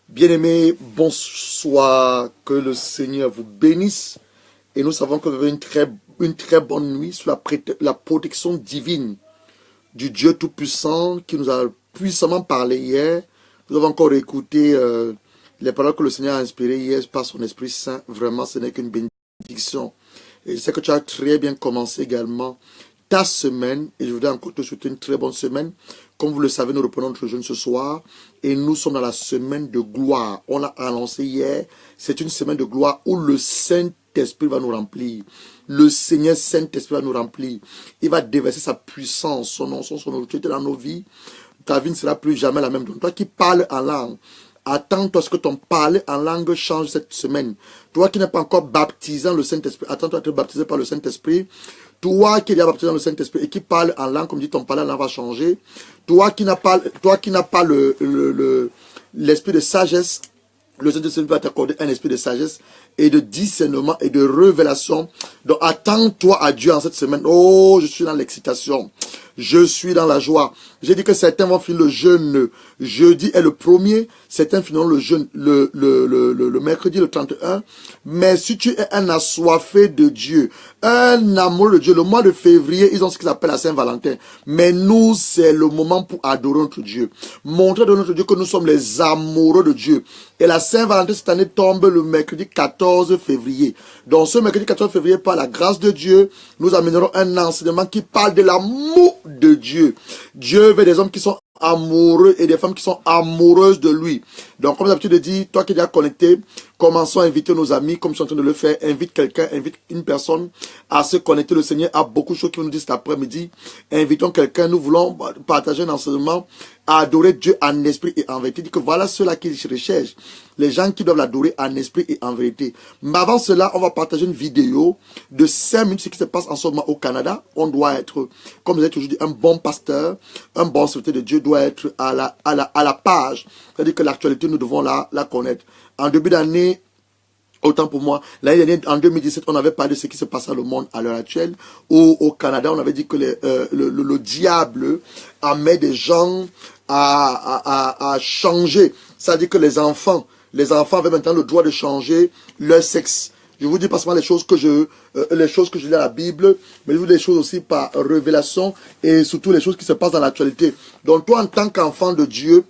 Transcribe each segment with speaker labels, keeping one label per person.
Speaker 1: Bien-aimés, bonsoir, que le Seigneur vous bénisse. Et nous savons que vous avez une très bonne nuit sous la protection divine du Dieu Tout-Puissant qui nous a puissamment parlé hier. Nous avons encore écouté les paroles que le Seigneur a inspirées hier par son Esprit Saint. Vraiment, ce n'est qu'une bénédiction. Et je sais que tu as très bien commencé également ta semaine. Et je voudrais encore te souhaiter une très bonne semaine. Comme vous le savez, nous reprenons notre jeûne ce soir. Et nous sommes dans la semaine de gloire. On l'a annoncé hier. C'est une semaine de gloire où le Saint-Esprit va nous remplir. Le Seigneur Saint-Esprit va nous remplir. Il va déverser sa puissance, son nom, son autorité dans nos vies. Ta vie ne sera plus jamais la même. Donc toi qui parles en langue, attends-toi à ce que ton parler en langue change cette semaine. Toi qui n'es pas encore baptisé dans le Saint-Esprit, attends-toi à être baptisé par le Saint-Esprit. Toi qui es déjà baptisé dans le Saint-Esprit et qui parle en langue, comme dit ton parler en langue va changer. Toi qui n'as pas l'esprit de sagesse, le Saint-Esprit va t'accorder un esprit de sagesse et de discernement et de révélation. Donc attends-toi à Dieu en cette semaine. Oh, je suis dans l'excitation. Je suis dans la joie. J'ai dit que certains vont finir le jeûne. Jeudi est le premier. Certains finiront le jeûne le mercredi, le 31. Mais si tu es un assoiffé de Dieu, un amoureux de Dieu, le mois de février, ils ont ce qu'ils appellent la Saint-Valentin. Mais nous, c'est le moment pour adorer notre Dieu. Montrer de notre Dieu que nous sommes les amoureux de Dieu. Et la Saint-Valentin cette année tombe le mercredi 14 février. Donc ce mercredi 14 février, par la grâce de Dieu, nous amènerons un enseignement qui parle de l'amour de Dieu. Dieu veut des hommes qui sont amoureux et des femmes qui sont amoureuses de lui. Donc comme d'habitude de dire, toi qui es déjà connecté, commençons à inviter nos amis, comme je suis en train de le faire. Invite quelqu'un, invite une personne à se connecter. Le Seigneur a beaucoup de choses qu'il nous dit cet après-midi. Invitons quelqu'un, nous voulons partager un enseignement, à adorer Dieu en esprit et en vérité. Il dit que voilà ceux-là qui recherchent, les gens qui doivent l'adorer en esprit et en vérité. Mais avant cela, on va partager une vidéo de 5 minutes, ce qui se passe en ce moment au Canada. On doit être, comme je l'ai toujours dit, un bon pasteur, un bon serviteur de Dieu doit être à la page. C'est-à-dire que l'actualité, nous devons la connaître. En début d'année, autant pour moi, l'année dernière, en 2017, on avait parlé de ce qui se passe dans le monde à l'heure actuelle. Au Canada, on avait dit que le diable amène des gens à changer. C'est-à-dire que les enfants avaient maintenant le droit de changer leur sexe. Je vous dis pas seulement les choses que je lis dans la Bible, mais je vous dis des choses aussi par révélation et surtout les choses qui se passent dans l'actualité. Donc toi, en tant qu'enfant de Dieu,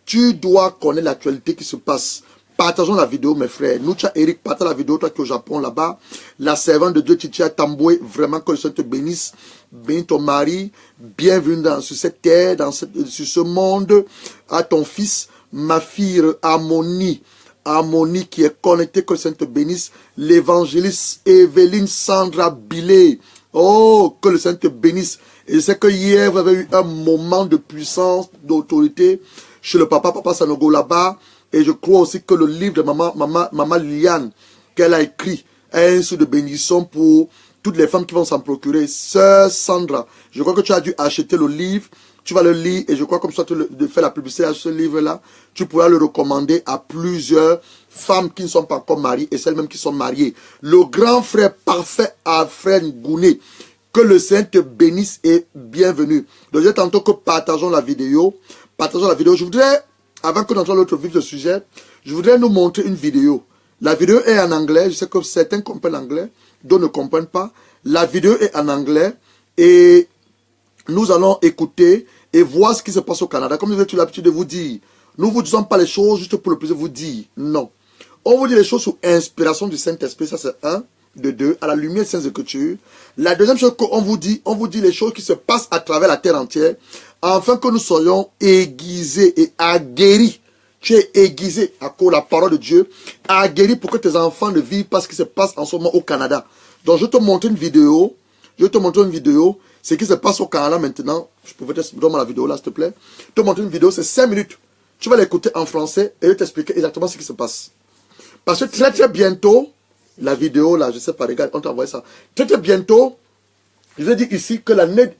Speaker 1: tu dois connaître l'actualité qui se passe. Partageons la vidéo, mes frères. Nous, tu as Eric, partage la vidéo, toi qui es au Japon, là-bas. La servante de Dieu, Titia Tamboué, vraiment que le Seigneur te bénisse. Bénis ton mari. Bienvenue sur cette terre, sur ce monde. À ton fils, ma fille Harmonie. Harmonie qui est connectée, que le Seigneur te bénisse. L'évangéliste Evelyne Sandra Billet. Oh, que le Seigneur te bénisse. Et je sais que hier, vous avez eu un moment de puissance, d'autorité chez le papa Sanogo là-bas. Et je crois aussi que le livre de maman Liliane, qu'elle a écrit, est un sou de bénédiction pour toutes les femmes qui vont s'en procurer. Sœur Sandra, je crois que tu as dû acheter le livre, tu vas le lire, et je crois comme ça de faire la publicité à ce livre-là, tu pourras le recommander à plusieurs femmes qui ne sont pas encore mariées et celles même qui sont mariées. Le grand frère parfait Alfred Gouné, que le Seigneur te bénisse et bienvenue. Donc je dis tantôt que partageons la vidéo. Je voudrais, avant que nous entrions dans notre vif de sujet, je voudrais nous montrer une vidéo. La vidéo est en anglais. Je sais que certains comprennent l'anglais, d'autres ne comprennent pas. La vidéo est en anglais et nous allons écouter et voir ce qui se passe au Canada. Comme j'ai l'habitude de vous dire, nous ne vous disons pas les choses juste pour le plaisir de vous dire. Non. On vous dit les choses sous inspiration du Saint-Esprit. Ça, c'est un. De deux, à la lumière de Saintes Écritures. La deuxième chose qu'on vous dit, on vous dit les choses qui se passent à travers la terre entière, afin que nous soyons aiguisés et aguerris. Tu es aiguisé à cause de la parole de Dieu, aguerri pour que tes enfants ne vivent pas ce qui se passe en ce moment au Canada. Donc je vais te montrer une vidéo. Ce qui se passe au Canada maintenant. Je pouvais te donner la vidéo là, s'il te plaît. Je te montrer une vidéo, c'est 5 minutes. Tu vas l'écouter en français et je vais t'expliquer exactement ce qui se passe. Parce que très bientôt, la vidéo là, je sais pas, regarde, on t'a envoyé ça. Très bientôt, je vais dire ici que l'année,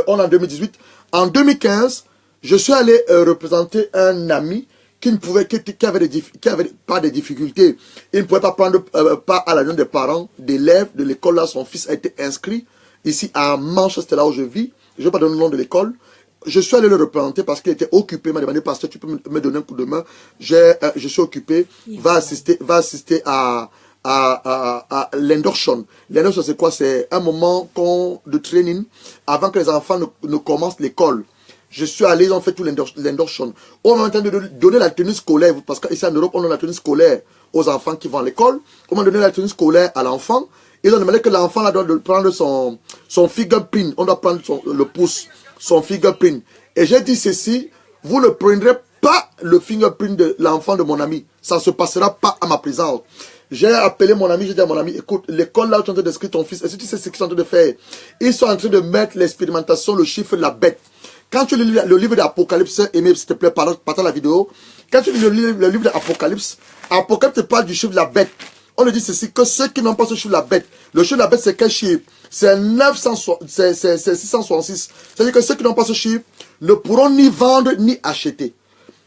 Speaker 1: on est en 2018. En 2015, je suis allé représenter un ami qui avait pas de difficultés. Il ne pouvait pas prendre part à la réunion des parents, d'élèves de l'école là. Son fils a été inscrit ici à Manchester, là où je vis. Je ne vais pas donner le nom de l'école. je suis allé le représenter parce qu'il était occupé. Il m'a demandé, pasteur, tu peux me donner un coup de main. Je suis occupé. Va assister à l'endorsation. L'endorsation, c'est quoi? C'est un moment de training avant que les enfants ne commencent l'école. Je suis allé, ils ont fait tout l'endorsation. On m'a de donner la tenue scolaire, parce qu'ici en Europe, on donne la tenue scolaire aux enfants qui vont à l'école. On m'a donné la tenue scolaire à l'enfant. Ils ont demandé que l'enfant doit prendre son fingerprint. On doit prendre le pouce, son fingerprint. Et j'ai dit ceci, vous ne prendrez pas le fingerprint de l'enfant de mon ami. Ça ne se passera pas à ma présence. J'ai appelé mon ami, j'ai dit à mon ami, écoute, l'école là où tu es en train d'inscrire ton fils, est-ce que tu sais ce qu'ils sont en train de faire? Ils sont en train de mettre l'expérimentation, le chiffre de la bête. Quand tu lis le livre d'Apocalypse, Aimé, s'il te plaît, partage la vidéo. Quand tu lis le livre d'Apocalypse, Apocalypse te parle du chiffre de la bête. On le dit ceci, que ceux qui n'ont pas ce chiffre de la bête, le chiffre de la bête c'est quel chiffre? C'est 666. C'est-à-dire que ceux qui n'ont pas ce chiffre ne pourront ni vendre ni acheter.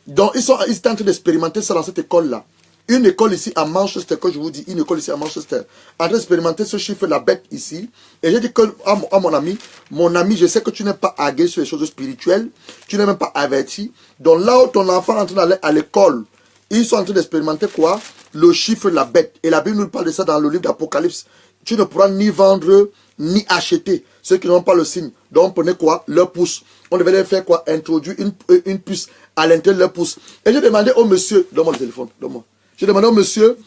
Speaker 1: Donc ils sont en train d'expérimenter ça dans cette école-là. Une école ici à Manchester, que je vous dis, une école ici à Manchester, en train d'expérimenter ce chiffre de la bête ici. Et j'ai dit à mon ami, je sais que tu n'es pas agué sur les choses spirituelles, tu n'es même pas averti. Donc là où ton enfant est en train d'aller à l'école, ils sont en train d'expérimenter quoi? Le chiffre de la bête. Et la Bible nous parle de ça dans le livre d'Apocalypse. Tu ne pourras ni vendre, ni acheter. Ceux qui n'ont pas le signe. Donc on prenait quoi? Leur pouce. On devait leur faire quoi? Introduire une puce à l'intérieur de leur pouce. Et j'ai demandé au monsieur, donne-moi le téléphone, donne-moi. J'ai demandé au monsieur,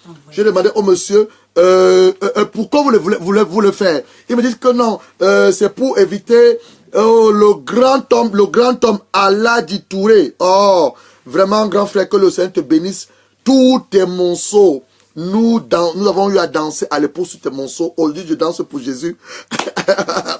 Speaker 1: pourquoi vous le faire? Il me dit que non, c'est pour éviter le grand homme Allah dit Touré. Oh, vraiment grand frère, que le Seigneur te bénisse. Tous tes monceaux, nous avons eu à danser à l'époque sur tes monceaux. Aujourd'hui, je danse pour Jésus.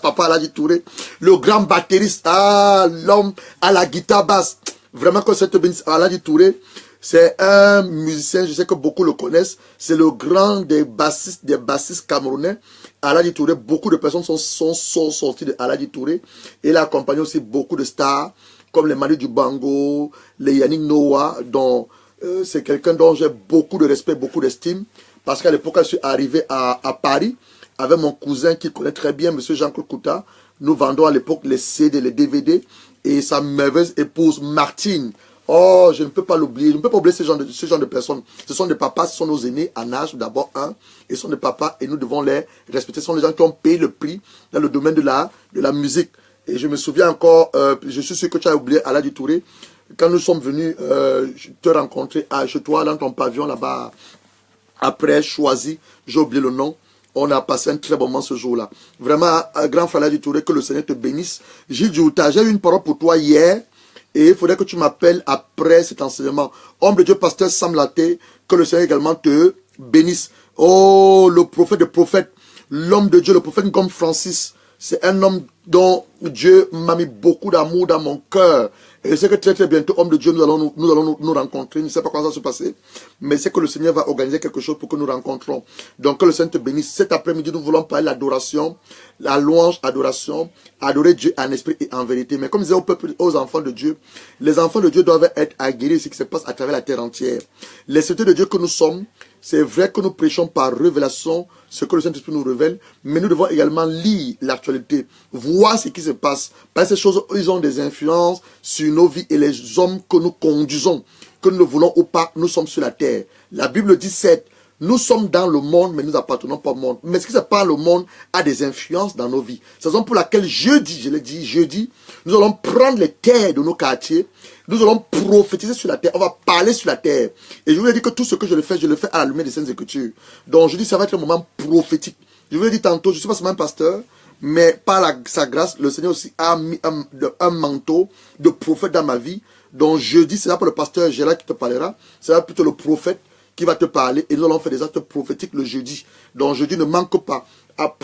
Speaker 1: Papa Allah dit Touré. Le grand batteriste, l'homme à la guitare basse. Vraiment que le Seigneur te bénisse. Allah dit Touré. C'est un musicien, je sais que beaucoup le connaissent. C'est le grand des bassistes camerounais. Aladi Touré, beaucoup de personnes sont sorties de Aladi Touré. Il a accompagné aussi beaucoup de stars, comme les Manu Dibango, les Yannick Noah, dont c'est quelqu'un dont j'ai beaucoup de respect, beaucoup d'estime. Parce qu'à l'époque, quand je suis arrivé à Paris, avec mon cousin qui connaît très bien, M. Jean-Claude Kouta, nous vendons à l'époque les CD, les DVD, et sa merveilleuse épouse Martine. Oh, je ne peux pas l'oublier. Je ne peux pas oublier ce genre de personnes. Ce sont des papas, ce sont nos aînés en âge, d'abord ils sont des papas et nous devons les respecter. Ce sont les gens qui ont payé le prix dans le domaine de la musique. Et je me souviens encore, je suis sûr que tu as oublié Aladi Touré, quand nous sommes venus te rencontrer chez toi, dans ton pavillon là-bas, après Choisi, j'ai oublié le nom. On a passé un très bon moment ce jour-là. Vraiment, grand frère Aladi Touré, que le Seigneur te bénisse. Gilles Djouta, j'ai eu une parole pour toi hier. Et il faudrait que tu m'appelles après cet enseignement. Homme de Dieu, pasteur Sam Laté, que le Seigneur également te bénisse. Oh, le prophète de prophètes, l'homme de Dieu, le prophète comme Francis. C'est un homme dont Dieu m'a mis beaucoup d'amour dans mon cœur. Et je sais que très bientôt, homme de Dieu, nous allons nous rencontrer. Je ne sais pas comment ça va se passer. Mais c'est que le Seigneur va organiser quelque chose pour que nous rencontrons. Donc que le Seigneur te bénisse. Cet après-midi, nous voulons parler de l'adoration, la louange, adoration, adorer Dieu en esprit et en vérité. Mais comme je disais au peuple, aux enfants de Dieu, les enfants de Dieu doivent être aguerris ce qui se passe à travers la terre entière. Les serviteurs de Dieu que nous sommes, c'est vrai que nous prêchons par révélation ce que le Saint-Esprit nous révèle, mais nous devons également lire l'actualité, voir ce qui se passe. Parce que ces choses, ils ont des influences sur nos vies et les hommes que nous conduisons, que nous le voulons ou pas, nous sommes sur la terre. La Bible dit 7. Nous sommes dans le monde, mais nous n'appartenons pas au monde. Mais ce qui se passe dans le monde a des influences dans nos vies. C'est la raison pour laquelle jeudi, je l'ai dit, jeudi, nous allons prendre les terres de nos quartiers. Nous allons prophétiser sur la terre. On va parler sur la terre. Et je vous ai dit que tout ce que je le fais à la lumière des Saintes Écritures. Donc je dis ça va être un moment prophétique. Je vous ai dit tantôt, je ne suis pas seulement un pasteur, mais par sa grâce, le Seigneur aussi a mis un manteau de prophète dans ma vie. Donc jeudi, c'est là pour le pasteur Gérard qui te parlera. C'est là plutôt le prophète qui va te parler, et nous allons faire des actes prophétiques le jeudi. Donc jeudi ne manque pas.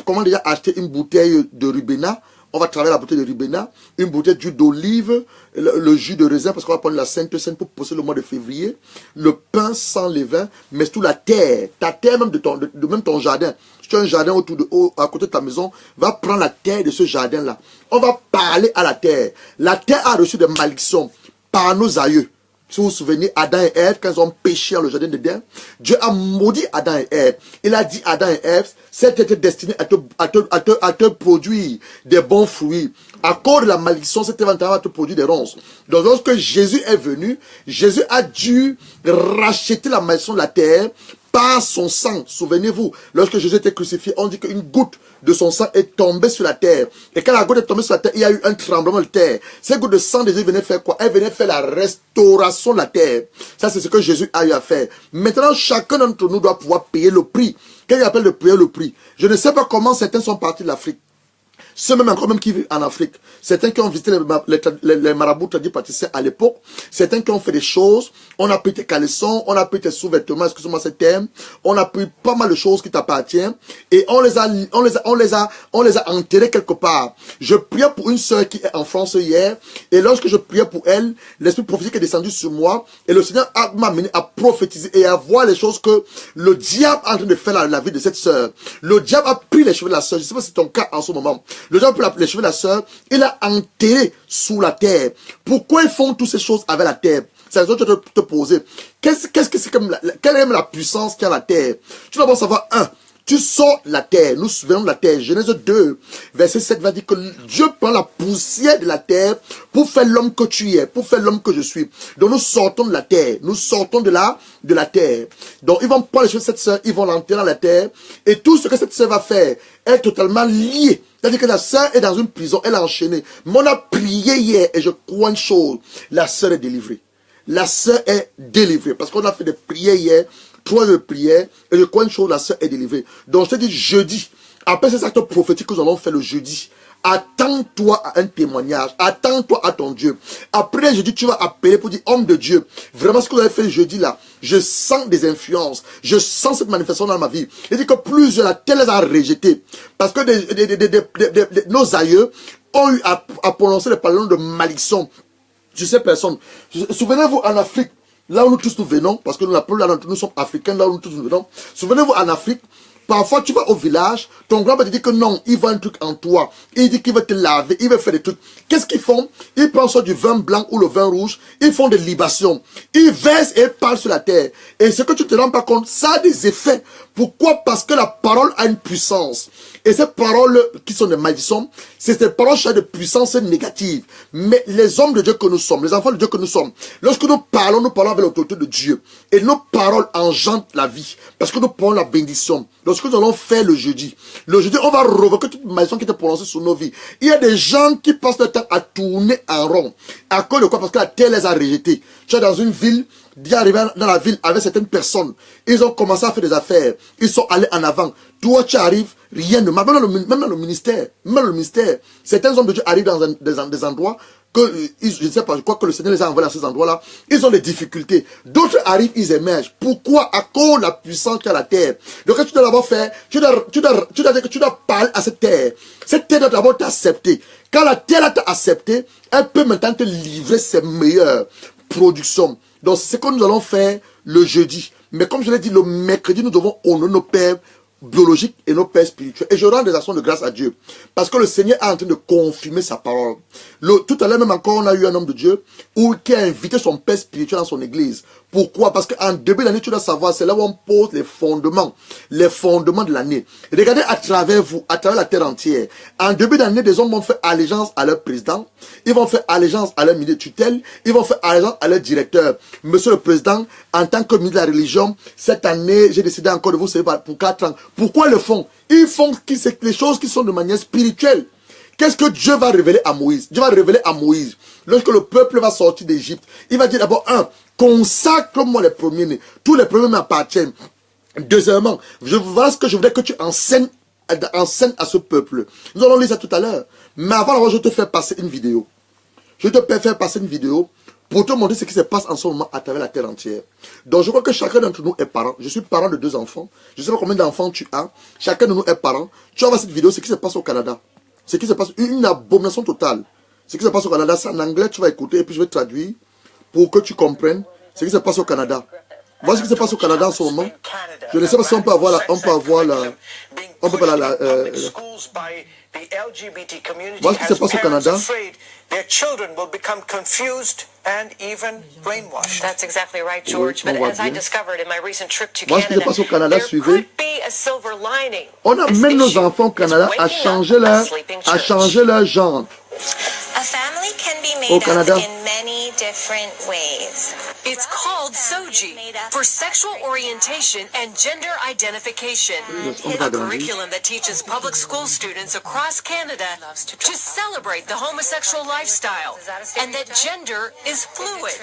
Speaker 1: Comment déjà acheter une bouteille de Ribena? On va travailler la bouteille de Ribena, une bouteille d'huile d'olive, le jus de raisin, parce qu'on va prendre la Sainte Seine pour poser le mois de février, le pain sans levain, mais surtout la terre, ta terre même de même ton jardin. Si tu as un jardin à côté de ta maison, va prendre la terre de ce jardin-là. On va parler à la terre. La terre a reçu des malédictions par nos aïeux. Si vous vous souvenez, Adam et Ève, quand ils ont péché dans le jardin d'Éden, Dieu a maudit Adam et Ève. Il a dit à Adam et Ève, cette était destinée à te produire des bons fruits. À cause de la malédiction, cet événement va te produire des ronces. Donc lorsque Jésus est venu, Jésus a dû racheter la malédiction de la terre par son sang. Souvenez-vous, lorsque Jésus était crucifié, on dit qu'une goutte de son sang est tombée sur la terre. Et quand la goutte est tombée sur la terre, il y a eu un tremblement de terre. Cette goutte de sang de Jésus venait faire quoi? Elle venait faire la restauration de la terre. Ça, c'est ce que Jésus a eu à faire. Maintenant, chacun d'entre nous doit pouvoir payer le prix. Qu'est-ce qu'il appelle de payer le prix? Je ne sais pas comment certains sont partis de l'Afrique. Ceux même encore même qui vivent en Afrique, certains qui ont visité les marabouts tradipraticiens à l'époque, certains qui ont fait des choses, on a pris tes caleçons, on a pris tes sous-vêtements, excusez-moi ce terme, on a pris pas mal de choses qui t'appartiennent et on les a enterrés quelque part. Je priais pour une sœur qui est en France hier et lorsque je priais pour elle, l'esprit prophétique est descendu sur moi et le Seigneur m'a amené à prophétiser et à voir les choses que le diable est en train de faire dans la vie de cette sœur. Le diable a pris les cheveux de la sœur, je ne sais pas si c'est ton cas en ce moment. Le diable a pris les cheveux de la sœur, il a enterré sous la terre. Pourquoi ils font toutes ces choses avec la terre? C'est la question que tu dois te poser. Qu'est-ce que c'est comme quelle est la puissance qu'il y a la terre? Tu dois d'abord savoir, tu sors la terre, nous venons de la terre. Genèse 2, verset 7 va dire que Dieu prend la poussière de la terre pour faire l'homme que tu es, pour faire l'homme que je suis. Donc nous sortons de la terre, nous sortons de la terre. Donc ils vont prendre les cheveux de cette sœur, ils vont l'enterrer dans la terre. Et tout ce que cette sœur va faire est totalement lié. C'est-à-dire que la sœur est dans une prison, elle est enchaînée. Mais on a prié hier et je crois une chose, la sœur est délivrée. La sœur est délivrée parce qu'on a fait des prières hier. 3 de prière, et je crois une chose, la sœur est délivrée. Donc je te dis jeudi, après ces actes prophétiques que nous allons faire le jeudi, attends-toi à un témoignage, attends-toi à ton Dieu. Après jeudi, tu vas appeler pour dire, homme de Dieu, vraiment ce que vous avez fait le jeudi là, je sens des influences, je sens cette manifestation dans ma vie. Il dit que plusieurs, la terre les a rejetés, parce que nos aïeux ont eu à prononcer les paroles de malédiction sur ces personnes. Souvenez-vous en Afrique, là où nous tous nous venons, parce que nous, la plupart d'entre nous sommes africains, là où nous tous nous venons. Souvenez-vous, en Afrique, parfois tu vas au village, ton grand-père te dit que non, il voit un truc en toi. Il dit qu'il va te laver, il va faire des trucs. Qu'est-ce qu'ils font? Ils prennent soit du vin blanc ou le vin rouge, ils font des libations. Ils versent et parlent sur la terre. Et ce que tu te rends pas compte, ça a des effets. Pourquoi? Parce que la parole a une puissance. Et ces paroles qui sont des malédictions, c'est des paroles qui ont de puissance négative. Mais les hommes de Dieu que nous sommes, les enfants de Dieu que nous sommes, lorsque nous parlons avec l'autorité de Dieu. Et nos paroles engendrent la vie. Parce que nous prenons la bénédiction. Lorsque nous allons faire le jeudi, on va revoquer toute malédiction qui était prononcée sur nos vies. Il y a des gens qui passent le temps à tourner en rond. À cause de quoi? Parce que la terre les a rejetés. Tu es dans une ville, d'y arriver dans la ville avec certaines personnes. Ils ont commencé à faire des affaires. Ils sont allés en avant. Toi, tu arrives, rien ne marche. Même dans le ministère. Certains hommes de Dieu arrivent dans des endroits que, je ne sais pas, je crois que le Seigneur les a envoyés dans ces endroits-là. Ils ont des difficultés. D'autres arrivent, ils émergent. Pourquoi? À cause de la puissance qu'il y a la terre. Donc, quand tu dois d'abord faire, tu dois parler à cette terre. Cette terre doit d'abord t'accepter. Quand la terre t'a accepté, elle peut maintenant te livrer ses meilleures productions. Donc, c'est ce que nous allons faire le jeudi. Mais comme je l'ai dit, le mercredi, nous devons honorer nos pères biologiques et nos pères spirituels. Et je rends des actions de grâce à Dieu. Parce que le Seigneur est en train de confirmer sa parole. Tout à l'heure, même encore, on a eu un homme de Dieu qui a invité son père spirituel dans son église. Pourquoi? Parce qu'en début d'année, tu dois savoir, c'est là où on pose les fondements de l'année. Regardez à travers vous, à travers la terre entière. En début d'année, des hommes vont faire allégeance à leur président, ils vont faire allégeance à leur ministre de tutelle, ils vont faire allégeance à leur directeur. Monsieur le président, en tant que ministre de la religion, cette année, j'ai décidé encore de vous servir pour 4 ans. Pourquoi ils le font? Ils font les choses qui sont de manière spirituelle. Qu'est-ce que Dieu va révéler à Moïse? Dieu va révéler à Moïse, lorsque le peuple va sortir d'Égypte, il va dire d'abord, consacre-moi les premiers-nés. Tous les premiers m'appartiennent. Deuxièmement, voilà ce que je voudrais que tu enseignes à ce peuple. Nous allons lire ça tout à l'heure. Mais avant, je te fais passer une vidéo. Je te fais passer une vidéo pour te montrer ce qui se passe en ce moment à travers la terre entière. Donc je crois que chacun d'entre nous est parent. Je suis parent de 2 enfants. Je ne sais pas combien d'enfants tu as. Chacun de nous est parent. Tu vas voir cette vidéo, ce qui se passe au Canada. Ce qui se passe, une abomination totale. Ce qui se passe au Canada, c'est en anglais, tu vas écouter et puis je vais traduire pour que tu comprennes ce qui se passe au Canada. Voilà ce qui se passe au Canada en ce moment. Je ne sais pas si on peut avoir voilà ce qui se passe au Canada.
Speaker 2: Their children will become confused and even brainwashed. That's exactly right, George. But as I discovered in my recent trip to Canada, there could be a silver lining.
Speaker 1: On amène nos enfants au Canada à changer leur genre. au Canada.
Speaker 2: It's called SOGI, for Sexual Orientation and Gender Identification, a curriculum that teaches public school students across Canada to celebrate the homosexual lifestyle and that gender is fluid.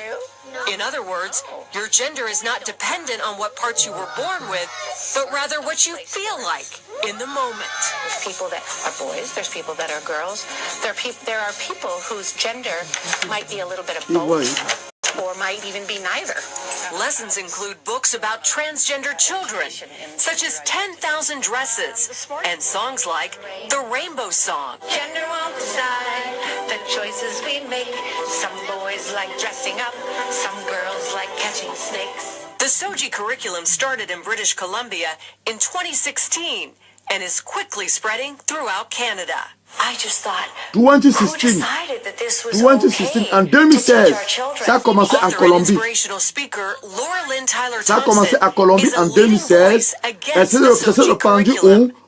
Speaker 2: In other words, your gender is not dependent on what parts you were born with, but rather what you feel like in the moment.
Speaker 3: There's people that are boys, there's people that are girls, there are people whose gender might be a little bit of both. Or might even be neither.
Speaker 2: Lessons include books about transgender children, such as 10,000 Dresses, and songs like the Rainbow Song.
Speaker 3: Gender won't decide the choices we make. Some boys like dressing up, some girls like catching snakes.
Speaker 2: The SOGI curriculum started in British Columbia in 2016 and is quickly spreading throughout Canada.
Speaker 3: I just thought,
Speaker 1: 2016, en 2016, ça a commencé en Colombie. Ça a commencé à Colombie en 2016 et c'est répandu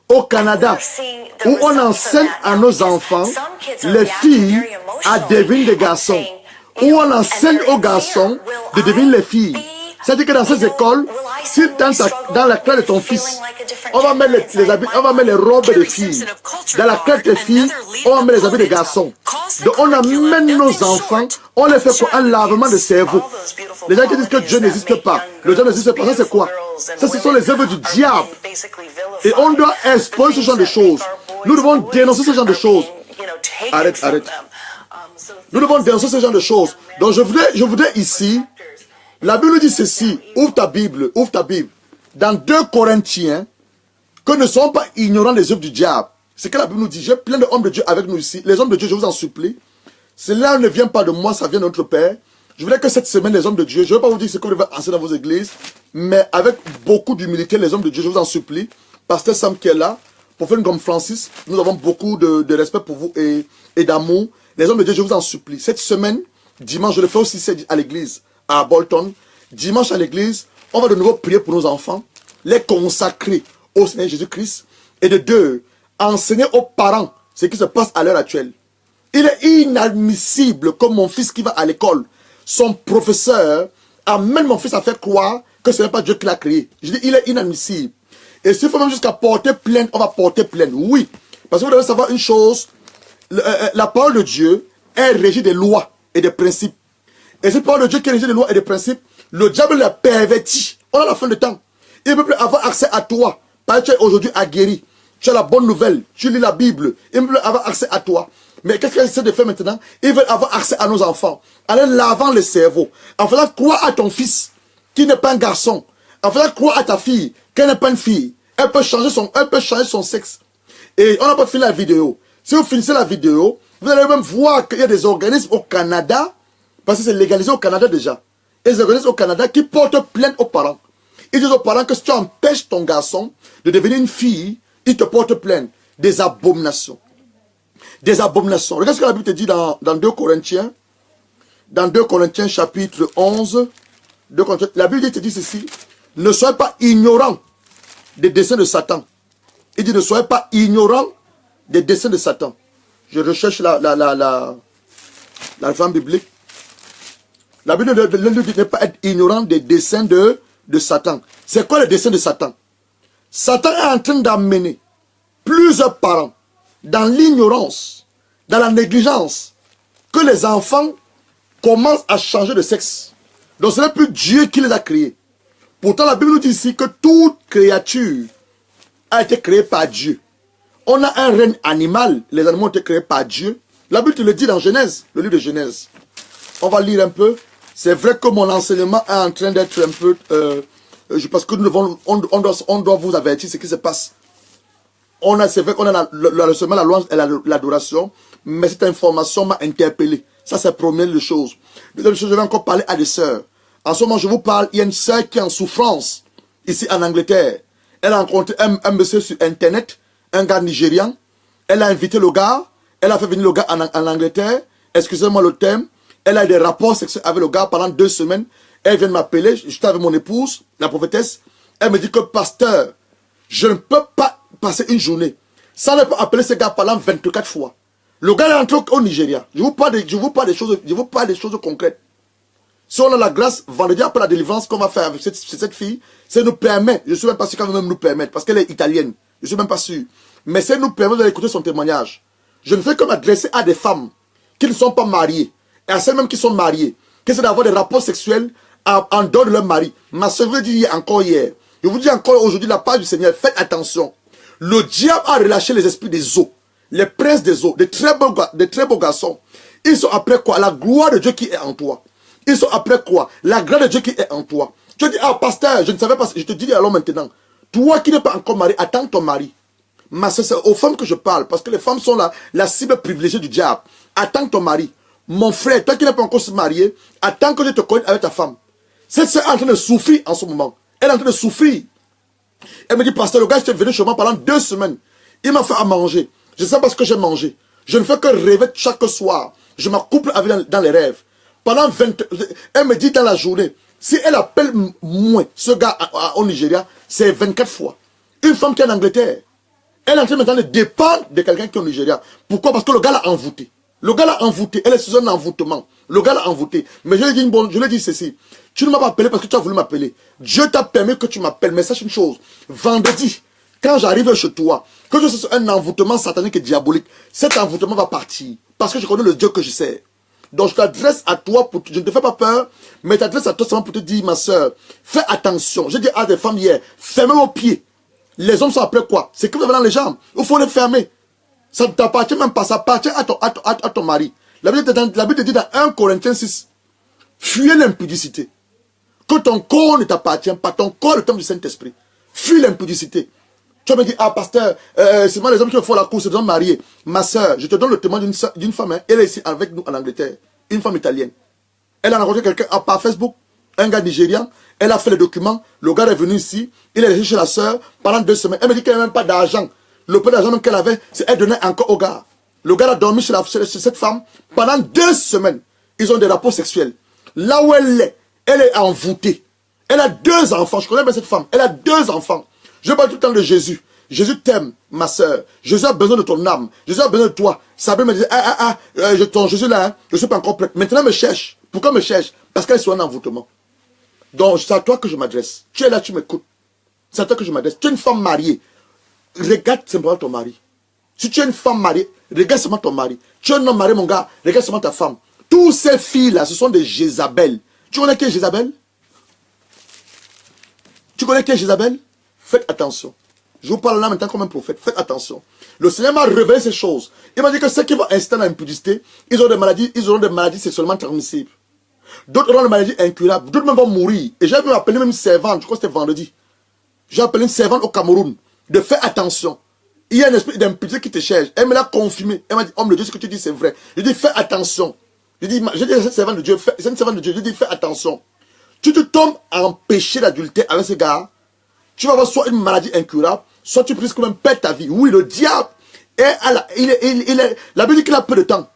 Speaker 1: au Canada, où on enseigne à nos enfants, les filles, à devenir des garçons, où on enseigne aux garçons de devenir les filles. C'est-à-dire que dans ces écoles, si dans la classe de ton fils, on va mettre les habits, on va mettre les robes de filles. Dans la classe de filles, on va mettre les habits de garçons. Donc on amène nos enfants, on les fait quoi? Un lavement de cerveau. Les gens qui disent que Dieu n'existe pas. Le Dieu n'existe pas, ça c'est quoi? Ça ce sont les œuvres du diable. Et on doit exposer ce genre de choses. Nous devons dénoncer ce genre de choses. Arrête. Nous devons dénoncer ce genre de choses. Donc je voudrais ici, la Bible dit ceci, ouvre ta Bible. Dans 2 Corinthiens, que ne sont pas ignorants des œuvres du diable. C'est que la Bible nous dit, j'ai plein d'hommes de Dieu avec nous ici. Les hommes de Dieu, je vous en supplie. Cela ne vient pas de moi, ça vient de notre Père. Je voudrais que cette semaine, les hommes de Dieu, je ne vais pas vous dire ce que vous devez enseigner dans vos églises, mais avec beaucoup d'humilité, les hommes de Dieu, je vous en supplie. Pasteur Sam qui est là, prophète comme Francis, nous avons beaucoup de respect pour vous et d'amour. Les hommes de Dieu, je vous en supplie. Cette semaine, dimanche, je le fais aussi à l'église, à Bolton. Dimanche à l'église, on va de nouveau prier pour nos enfants, les consacrer au Seigneur Jésus-Christ. Et de 2, enseigner aux parents ce qui se passe à l'heure actuelle. Il est inadmissible que mon fils qui va à l'école, son professeur amène mon fils à faire croire que ce n'est pas Dieu qui l'a créé. Je dis, il est inadmissible. Et s'il faut même jusqu'à porter plainte, on va porter plainte. Oui. Parce que vous devez savoir une chose, la parole de Dieu est régie des lois et des principes. Et cette parole de Dieu qui est régie des lois et des principes, le diable l'a perverti. On a la fin de temps. Il ne peut plus avoir accès à toi. Parce que tu es aujourd'hui aguerri. Tu as la bonne nouvelle. Tu lis la Bible. Il ne peut plus avoir accès à toi. Mais qu'est-ce qu'il essaie de faire maintenant? Ils veulent avoir accès à nos enfants. En leur lavant le cerveau. En faisant croire à ton fils qui n'est pas un garçon. En faisant croire à ta fille qu'elle n'est pas une fille. Elle peut changer son sexe. Et on n'a pas fini la vidéo. Si vous finissez la vidéo, vous allez même voir qu'il y a des organismes au Canada, parce que c'est légalisé au Canada déjà. Et des organismes au Canada qui portent plainte aux parents. Ils disent aux parents que si tu empêches ton garçon de devenir une fille, ils te portent plainte. Des abominations. Des abominations. Regarde ce que la Bible te dit dans 2 Corinthiens. Dans 2 Corinthiens chapitre 11. La Bible te dit ceci. Ne soyez pas ignorants des desseins de Satan. Il dit ne soyez pas ignorants des desseins de Satan. Je recherche la femme biblique. La Bible ne dit pas être ignorant des desseins de Satan. C'est quoi le dessein de Satan? Satan est en train d'amener plusieurs parents dans l'ignorance, dans la négligence, que les enfants commencent à changer de sexe. Donc ce n'est plus Dieu qui les a créés. Pourtant la Bible nous dit ici que toute créature a été créée par Dieu. On a un règne animal, les animaux ont été créés par Dieu. La Bible te le dit dans Genèse, le livre de Genèse. On va lire un peu. C'est vrai que mon enseignement est en train d'être un peu... parce que on doit vous avertir ce qui se passe. C'est vrai qu'on a seulement la louange et l'adoration, mais cette information m'a interpellé. Ça, c'est la première chose. Deuxième chose, je vais encore parler à des sœurs. En ce moment, je vous parle, il y a une sœur qui est en souffrance, ici en Angleterre. Elle a rencontré un monsieur sur Internet, un gars nigérian. Elle a invité le gars, elle a fait venir le gars en Angleterre. Excusez-moi le terme. Elle a eu des rapports sexuels avec le gars pendant 2 semaines. Elle vient de m'appeler, j'étais avec mon épouse, la prophétesse. Elle me dit que pasteur, je ne peux pas passer une journée sans ne pas appeler ce gars pendant 24 fois. Le gars est entré au Nigeria. Je vous parle des choses concrètes. Si on a la grâce, vendredi après la délivrance qu'on va faire avec cette fille, ça nous permet, je ne suis même pas sûr qu'elle va même nous permettre, parce qu'elle est italienne, je ne suis même pas sûr. Mais ça nous permet d'écouter son témoignage. Je ne fais que m'adresser à des femmes qui ne sont pas mariées, et à celles même qui sont mariées, qui essaient d'avoir des rapports sexuels en dehors de leur mari. Ma soeur, je vous l'ai dit encore hier, je vous dis encore aujourd'hui, la part du Seigneur, faites attention. Le diable a relâché les esprits des eaux, les princes des eaux, des très beaux garçons. Ils sont après quoi? La gloire de Dieu qui est en toi. Ils sont après quoi? La grâce de Dieu qui est en toi. Tu dis, ah pasteur, je ne savais pas, je te dis alors maintenant, toi qui n'es pas encore marié, attends ton mari. Ma soeur, c'est aux femmes que je parle, parce que les femmes sont la cible privilégiée du diable. Attends ton mari. Mon frère, toi qui n'es pas encore marié, attends que je te connaisse avec ta femme. Cette soeur est en train de souffrir en ce moment. Elle est en train de souffrir. Elle me dit, pasteur, le gars, j'étais venu chez moi pendant 2 semaines. Il m'a fait à manger. Je ne sais pas ce que j'ai mangé. Je ne fais que rêver chaque soir. Je m'accouple avec dans les rêves. Pendant 20... Elle me dit dans la journée, si elle appelle moi, ce gars au Nigeria, c'est 24 fois. Une femme qui est en Angleterre. Elle est en train maintenant de dépendre de quelqu'un qui est au Nigeria. Pourquoi? Parce que le gars l'a envoûté. Le gars l'a envoûté. Elle est sous un envoûtement. Le gars l'a envoûté. Mais je lui ai dit ceci. Tu ne m'as pas appelé parce que tu as voulu m'appeler. Dieu t'a permis que tu m'appelles. Mais sache une chose. Vendredi, quand j'arrive chez toi, que je sois un envoûtement satanique et diabolique, cet envoûtement va partir. Parce que je connais le Dieu que je sers. Donc je t'adresse à toi, je ne te fais pas peur, mais je t'adresse à toi seulement pour te dire, ma soeur, fais attention. J'ai dit à des femmes hier, fermez vos pieds. Les hommes sont après quoi? C'est que vous avez dans les jambes. Il faut les fermer. Ça ne t'appartient même pas, ça appartient à ton mari. La Bible dit dans 1 Corinthiens 6, fuyez l'impudicité. Que ton corps ne t'appartient pas, ton corps est le temple du Saint-Esprit. Fuis l'impudicité. Tu vas me dire, ah pasteur, c'est moi les hommes qui me font la course, c'est des hommes mariés. Ma soeur, je te donne le témoin d'une femme, hein, elle est ici avec nous en Angleterre, une femme italienne. Elle a rencontré quelqu'un par Facebook, un gars nigérian, elle a fait les documents, le gars est venu ici, il est resté chez la soeur pendant 2 semaines. Elle me dit qu'elle n'a même pas d'argent. Le peu d'argent qu'elle avait, elle donnait encore au gars. Le gars a dormi chez cette femme pendant 2 semaines. Ils ont des rapports sexuels. Là où elle est envoûtée. Elle a 2 enfants, je connais bien cette femme, elle a 2 enfants. Je parle tout le temps de Jésus. Jésus t'aime, ma soeur. Jésus a besoin de ton âme. Jésus a besoin de toi. Sabine me disait, ton Jésus là, je ne suis pas encore prêt. Maintenant, me cherche. Pourquoi me cherche? Parce qu'elle est sur un envoûtement. Donc, c'est à toi que je m'adresse. Tu es là, tu m'écoutes. C'est à toi que je m'adresse. Tu es une femme mariée. Regarde simplement ton mari. Si tu es une femme mariée, regarde simplement ton mari. Tu es un homme marié, mon gars, regarde simplement ta femme. Toutes ces filles-là, ce sont des Jézabel. Tu connais qui est Jézabel? Tu connais qui est Jézabel? Faites attention. Je vous parle là maintenant comme un prophète. Faites attention. Le Seigneur m'a révélé ces choses. Il m'a dit que ceux qui vont installer l'impudicité, ils auront des maladies sexuellement transmissibles. D'autres auront des maladies incurables. D'autres même vont mourir. Et j'ai même appelé une servante, je crois que c'était vendredi. J'ai appelé une servante au Cameroun. De faire attention. Il y a un esprit d'impudicité qui te cherche. Elle me l'a confirmé. Elle m'a dit, homme de Dieu, ce que tu dis c'est vrai. Je dis, fais attention. Je dis à cette servante de Dieu, c'est une servante de Dieu. Je dis, fais attention. Tu te tombes en péché d'adultère avec ce gars. Tu vas avoir soit une maladie incurable, soit tu risques même perdre ta vie. Oui, le diable, la Bible dit qu'il a peu de temps.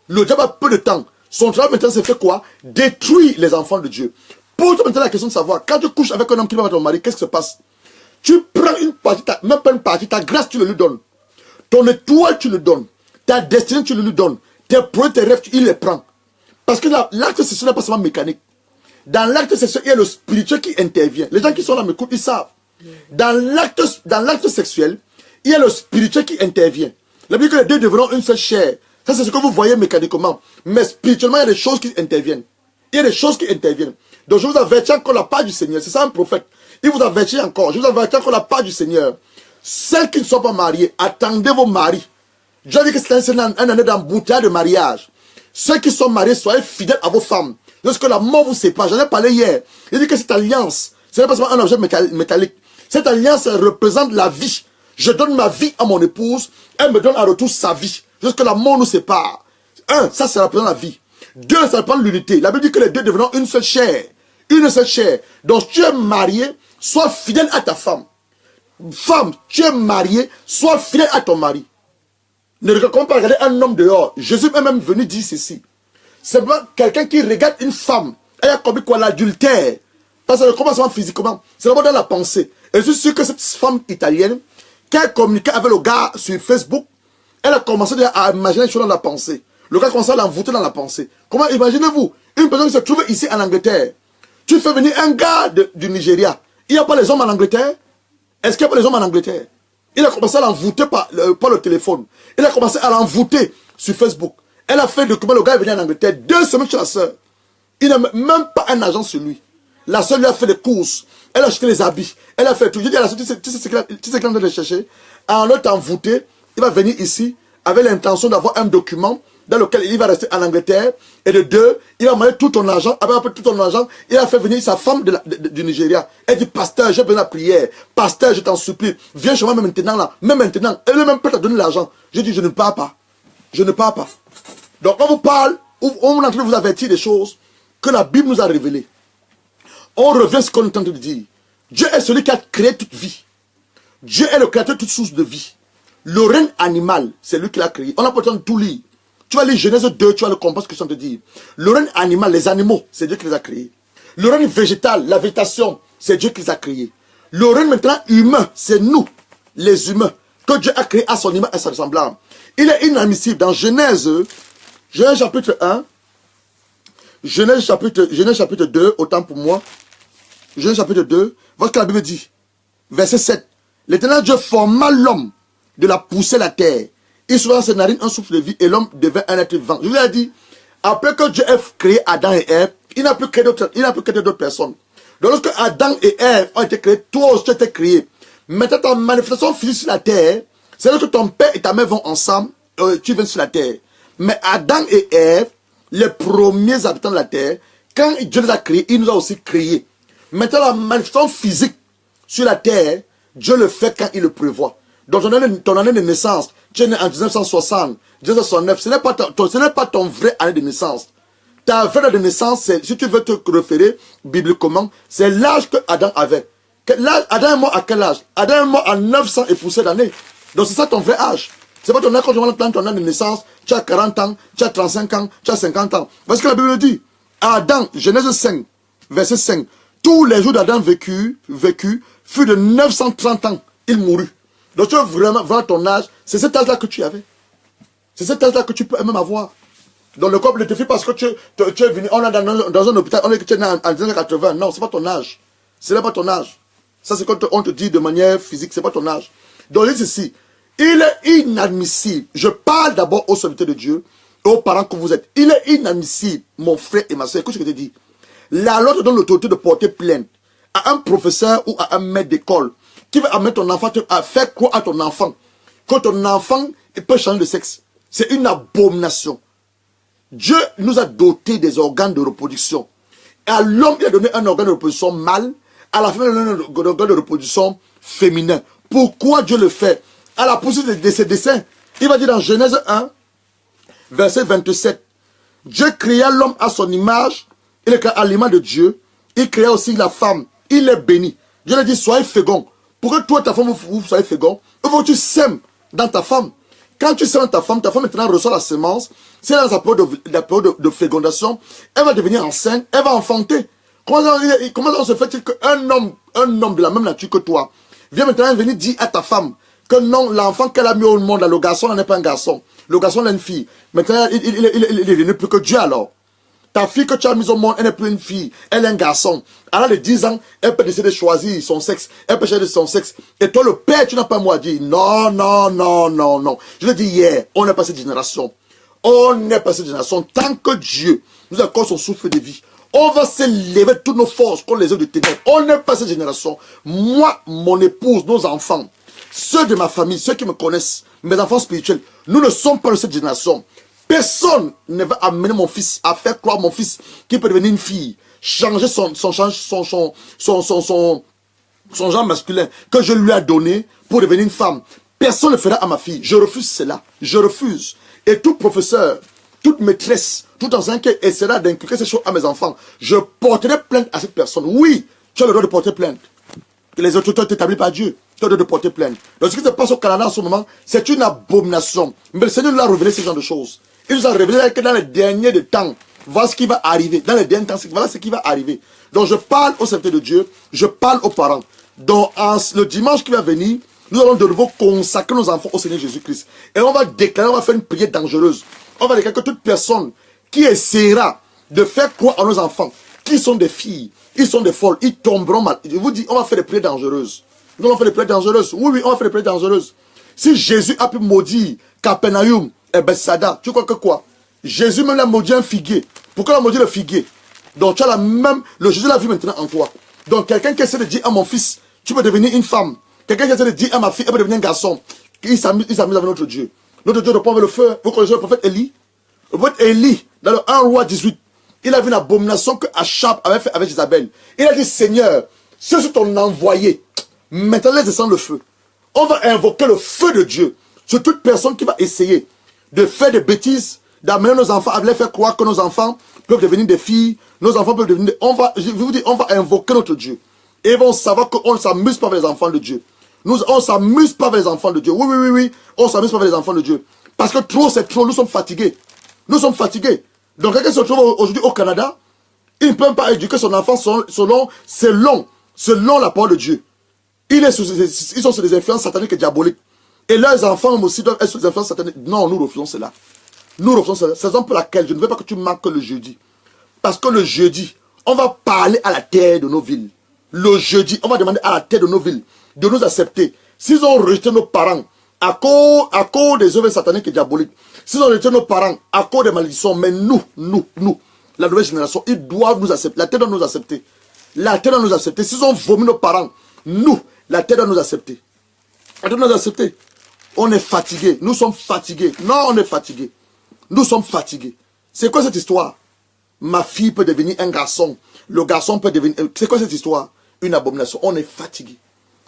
Speaker 1: Le diable a peu de temps. Son travail maintenant, c'est fait quoi? Détruire les enfants de Dieu. Pose-toi maintenant la question de savoir, quand tu couches avec un homme qui va être ton mari, qu'est-ce qui se passe? Tu prends une partie, même pas une partie, ta grâce, tu le lui donnes. Ton étoile, tu le donnes. Ta destinée, tu le lui donnes. Tes projets, tes rêves, il les prend. Parce que l'acte sexuel n'est pas seulement mécanique. Dans l'acte sexuel, il y a le spirituel qui intervient. Les gens qui sont là m'écoutent, ils savent. Dans l'acte sexuel, il y a le spirituel qui intervient. La Bible dit que les deux deviendront une seule chair. Ça, c'est ce que vous voyez mécaniquement. Mais spirituellement, il y a des choses qui interviennent. Il y a des choses qui interviennent. Donc, je vous avertis encore la part du Seigneur. C'est ça un prophète. Il vous avertit encore. Je vous avertis encore la part du Seigneur. Celles qui ne sont pas mariées, attendez vos maris. Dieu a dit que c'est un année d'embouteillage de mariage. Ceux qui sont mariés, soyez fidèles à vos femmes. Lorsque la mort vous sépare, j'en ai parlé hier. Il dit que cette alliance, ce n'est pas seulement un objet métallique. Cette alliance représente la vie. Je donne ma vie à mon épouse, elle me donne en retour sa vie. Jusque la mort nous sépare. 1, ça représente la vie. 2, ça représente l'unité. La Bible dit que les deux deviendront une seule chair. Une seule chair. Donc tu es marié, sois fidèle à ta femme. Femme, tu es mariée, sois fidèle à ton mari. Ne recommande pas regarder un homme dehors. Jésus est même venu dire ceci. C'est pas quelqu'un qui regarde une femme. Elle a commis quoi? L'adultère. Parce que le commencement physiquement, c'est d'abord dans la pensée. Et je suis sûr que cette femme italienne, qui a communiqué avec le gars sur Facebook, Elle a commencé à imaginer les choses dans la pensée. Le gars a commencé à l'envoûter dans la pensée. Comment imaginez-vous une personne qui se trouve ici en Angleterre. Tu fais venir un gars du Nigeria. Il n'y a pas les hommes en Angleterre? Est-ce qu'il n'y a pas les hommes en Angleterre? Il a commencé à l'envoûter par le téléphone. Il a commencé à l'envoûter sur Facebook. Elle a fait le document, le gars est venu en Angleterre 2 semaines chez la sœur. Il n'a même pas un agent sur lui. La sœur lui a fait des courses. Elle a acheté les habits. Elle a fait tout. Je dis à la sœur, tu sais ce qu'il est en train de chercher. En le t'envoûter, il va venir ici avec l'intention d'avoir un document dans lequel il va rester en Angleterre. Et de 2, il va demander tout ton argent. Après tout ton argent, il a fait venir sa femme du Nigeria. Elle dit, pasteur, j'ai besoin de la prière. Pasteur, je t'en supplie. Viens chez moi même maintenant là. Même maintenant. Elle est même prête à donner l'argent. Je dis, je ne pars pas. Je ne pars pas. Donc on vous parle, on est en train de vous avertir des choses que la Bible nous a révélées. On revient à ce qu'on est en train de dire. Dieu est celui qui a créé toute vie. Dieu est le créateur de toute source de vie. Le règne animal, c'est lui qui l'a créé. On n'a pas besoin de tout lire. Tu vas lire Genèse 2, tu vas le comprendre ce que je suis en train de dire. Le règne animal, les animaux, c'est Dieu qui les a créés. Le règne végétal, la végétation, c'est Dieu qui les a créés. Le règne maintenant humain, c'est nous, les humains, que Dieu a créé à son image et à sa ressemblance. Il est inadmissible dans Genèse chapitre 1, Genèse chapitre 2, autant pour moi. Genèse chapitre 2, voilà ce que la Bible dit. Verset 7. L'Éternel Dieu forma l'homme de la poussière de la terre. Il souffla dans ses narines un souffle de vie et l'homme devint un être vivant. Je vous ai dit, après que Dieu ait créé Adam et Ève, il n'a plus créé d'autres personnes. Donc lorsque Adam et Ève ont été créés, toi aussi tu as été créé. Maintenant ta manifestation physique sur la terre, c'est lorsque ton père et ta mère vont ensemble, tu viens sur la terre. Mais Adam et Ève, les premiers habitants de la terre, quand Dieu les a créés, il nous a aussi créés. Maintenant la manifestation physique sur la terre, Dieu le fait quand il le prévoit. Donc ton année de naissance, tu es né en 1960, 1969, ce n'est pas ton vrai année de naissance. Ta vraie année de naissance, si tu veux te référer bibliquement, c'est l'âge que Adam avait. Adam est mort à quel âge? Adam est mort à 900 et poussé d'années. Donc c'est ça ton vrai âge. C'est pas ton âge quand tu vois ton année de naissance, tu as 40 ans, tu as 35 ans, tu as 50 ans. Parce que la Bible dit, Adam, Genèse 5, verset 5, tous les jours d'Adam vécu furent de 930 ans. Il mourut. Donc tu veux vraiment voir ton âge, c'est cet âge-là que tu avais. C'est cet âge-là que tu peux même avoir. Donc le corps ne te fait parce que tu es venu, on est dans un hôpital, on est que tu es né en 1980. Non, c'est pas ton âge. Ce n'est pas ton âge. Ça c'est quand on te dit de manière physique, c'est pas ton âge. Donc il dit ceci, il est inadmissible. Je parle d'abord aux serviteurs de Dieu et aux parents que vous êtes. Il est inadmissible, mon frère et ma soeur. Écoute ce que je te dis. La loi te donne l'autorité de porter plainte à un professeur ou à un maître d'école qui va amener ton enfant à faire quoi à ton enfant. Que ton enfant peut changer de sexe. C'est une abomination. Dieu nous a doté des organes de reproduction. Et à l'homme, il a donné un organe de reproduction mâle. À la femme, il a donné un organe de reproduction féminin. Pourquoi Dieu le fait? À la poursuite de ses desseins, il va dire dans Genèse 1, verset 27. Dieu créa l'homme à son image. Il est créé à l'image de Dieu. Il créa aussi la femme. Il est béni. Dieu lui dit, soyez féconds. Pour que toi et ta femme, vous soyez féconds, il faut que tu sèmes dans ta femme. Quand tu sèmes ta femme maintenant reçoit la semence. C'est dans la période de fécondation. Elle va devenir enceinte. Elle va enfanter. Comment se fait-il qu'un homme de la même nature que toi vient maintenant venir dire à ta femme que non, l'enfant qu'elle a mis au monde, là, le garçon n'est pas un garçon. Le garçon est une fille. Maintenant, il est devenu plus que Dieu alors. Ta fille que tu as mise au monde, elle n'est plus une fille, elle est un garçon. À l'âge de 10 ans, elle peut décider de choisir son sexe. Elle peut choisir son sexe. Et toi, le père, tu n'as pas moi à dire. Non, non, non, non, non. Je le dis hier, on n'est pas cette génération. On n'est pas cette génération. Tant que Dieu nous accorde son souffle de vie, on va s'élever toutes nos forces contre les œuvres de ténèbres. On n'est pas cette génération. Moi, mon épouse, nos enfants, ceux de ma famille, ceux qui me connaissent, mes enfants spirituels, nous ne sommes pas de cette génération. Personne ne va amener mon fils à faire croire mon fils qu'il peut devenir une fille, changer son genre masculin que je lui ai donné pour devenir une femme. Personne ne fera à ma fille. Je refuse cela. Je refuse. Et tout professeur, toute maîtresse, tout enseignant qui essaiera d'inculquer ces choses à mes enfants, je porterai plainte à cette personne. Oui, tu as le droit de porter plainte. Les autorités t'établissent par Dieu. Tu as le droit de porter plainte. Donc ce qui se passe au Canada en ce moment, c'est une abomination. Mais le Seigneur nous a révélé ce genre de choses. Il nous a révélé que dans les derniers temps, voilà ce qui va arriver. Dans les derniers temps, voilà ce qui va arriver. Donc je parle aux serviteurs de Dieu, je parle aux parents. Donc le dimanche qui va venir, Nous allons de nouveau consacrer nos enfants au Seigneur Jésus-Christ. Et on va déclarer, on va faire une prière dangereuse. On va déclarer que toute personne qui essaiera de faire croire à nos enfants qu'ils sont des filles, ils sont des folles, ils tomberont mal. Je vous dis, on va faire des prières dangereuses. Nous allons faire des prières dangereuses. Oui, oui, on va faire des prières dangereuses. Si Jésus a pu maudire Capernaum et Bethsaida, tu crois que quoi? Jésus même l'a maudit un figuier. Pourquoi l'a maudit le figuier? Donc tu as la même, le Jésus l'a vu maintenant en toi. Donc quelqu'un qui essaie de dire à mon fils, tu peux devenir une femme. Quelqu'un qui essaie de dire à ma fille, elle peut devenir un garçon. Il s'amuse avec notre Dieu. Notre Dieu répond avec le feu. Vous connaissez le prophète Élie? Le prophète Élie, dans le 1 roi 18, il a vu une abomination que Achab avait fait avec Isabelle. Il a dit, Seigneur, ceux sont ton envoyé. Maintenant, laisse descendre le feu. On va invoquer le feu de Dieu sur toute personne qui va essayer de faire des bêtises, d'amener nos enfants, à les faire croire que nos enfants peuvent devenir des filles, nos enfants peuvent devenir... je vous dis, on va invoquer notre Dieu. Et ils vont savoir qu'on ne s'amuse pas avec les enfants de Dieu. On ne s'amuse pas avec les enfants de Dieu. Oui, oui, oui, oui. On ne s'amuse pas avec les enfants de Dieu. Parce que trop, c'est trop. Nous sommes fatigués. Nous sommes fatigués. Donc, quelqu'un se trouve aujourd'hui au Canada, il ne peut pas éduquer son enfant selon la parole de Dieu. Ils sont sur des influences sataniques et diaboliques. Et leurs enfants aussi doivent être sur des influences sataniques. Non, nous refusons cela. Nous refusons cela. C'est la raison pour laquelle je ne veux pas que tu manques le jeudi. Parce que le jeudi, on va parler à la terre de nos villes. Le jeudi, on va demander à la terre de nos villes de nous accepter. S'ils ont rejeté nos parents à cause des œuvres sataniques et diaboliques, s'ils ont rejeté nos parents à cause des malédictions, mais nous, la nouvelle génération, ils doivent nous accepter. La terre doit nous accepter. La terre doit nous accepter. S'ils ont vomi nos parents, nous, la terre doit nous accepter. La terre doit nous accepter. On est fatigué. Nous sommes fatigués. Non, on est fatigués. Nous sommes fatigués. C'est quoi cette histoire? Ma fille peut devenir un garçon. Le garçon peut devenir... C'est quoi cette histoire? Une abomination. On est fatigués.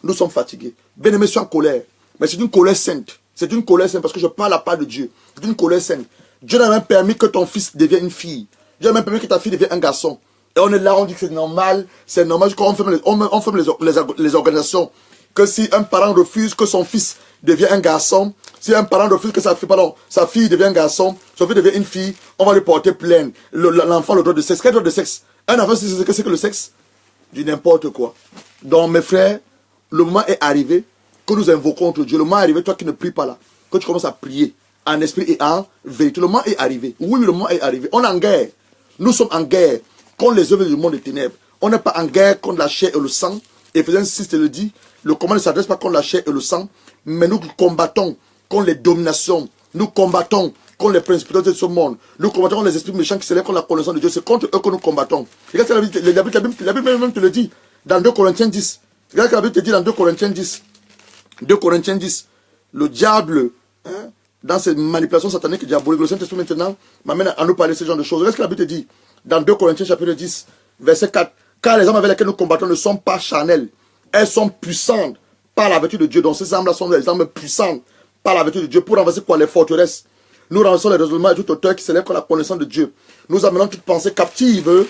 Speaker 1: Nous sommes fatigués. Bien-aimé, je suis en colère. Mais c'est une colère sainte. C'est une colère sainte parce que je parle à la part de Dieu. C'est une colère sainte. Dieu n'a même permis que ton fils devienne une fille. Dieu n'a même permis que ta fille devienne un garçon. Et on est là, on dit que c'est normal. C'est normal. Quand on ferme les organisations. Que si un parent refuse que son fils devienne un garçon, si un parent refuse que sa fille devienne un garçon, son fils devient une fille, on va lui porter plainte. L'enfant, le droit de sexe. Quel droit de sexe? Un enfant, c'est que le sexe? Du n'importe quoi. Donc, mes frères, le moment est arrivé que nous invoquons notre Dieu. Le moment est arrivé, toi qui ne pries pas là, que tu commences à prier en esprit et en vérité. Le moment est arrivé. Oui, le moment est arrivé. On est en guerre. Nous sommes en guerre contre les œuvres du monde des ténèbres. On n'est pas en guerre contre la chair et le sang. Éphésiens 6 te le dit. Le combat ne s'adresse pas contre la chair et le sang, mais nous combattons contre les dominations. Nous combattons contre les principautés de ce monde. Nous combattons contre les esprits méchants qui s'élèvent contre la connaissance de Dieu. C'est contre eux que nous combattons. Regarde ce que la Bible même te le dit dans 2 Corinthiens 10. Regarde ce que la Bible te dit dans 2 Corinthiens 10. 2 Corinthiens 10. Le diable, dans ses manipulations sataniques et diaboliques, le Saint-Esprit maintenant m'amène à nous parler de ce genre de choses. Regarde ce que la Bible te dit dans 2 Corinthiens chapitre 10, verset 4. Car les armes avec lesquelles nous combattons ne sont pas charnelles. Elles sont puissantes par la vertu de Dieu. Donc ces armes-là sont des armes puissantes par la vertu de Dieu pour renverser quoi? Les forteresses. Nous renversons les raisonnements et tout auteur qui s'élève contre la connaissance de Dieu. Nous amenons toute pensée captive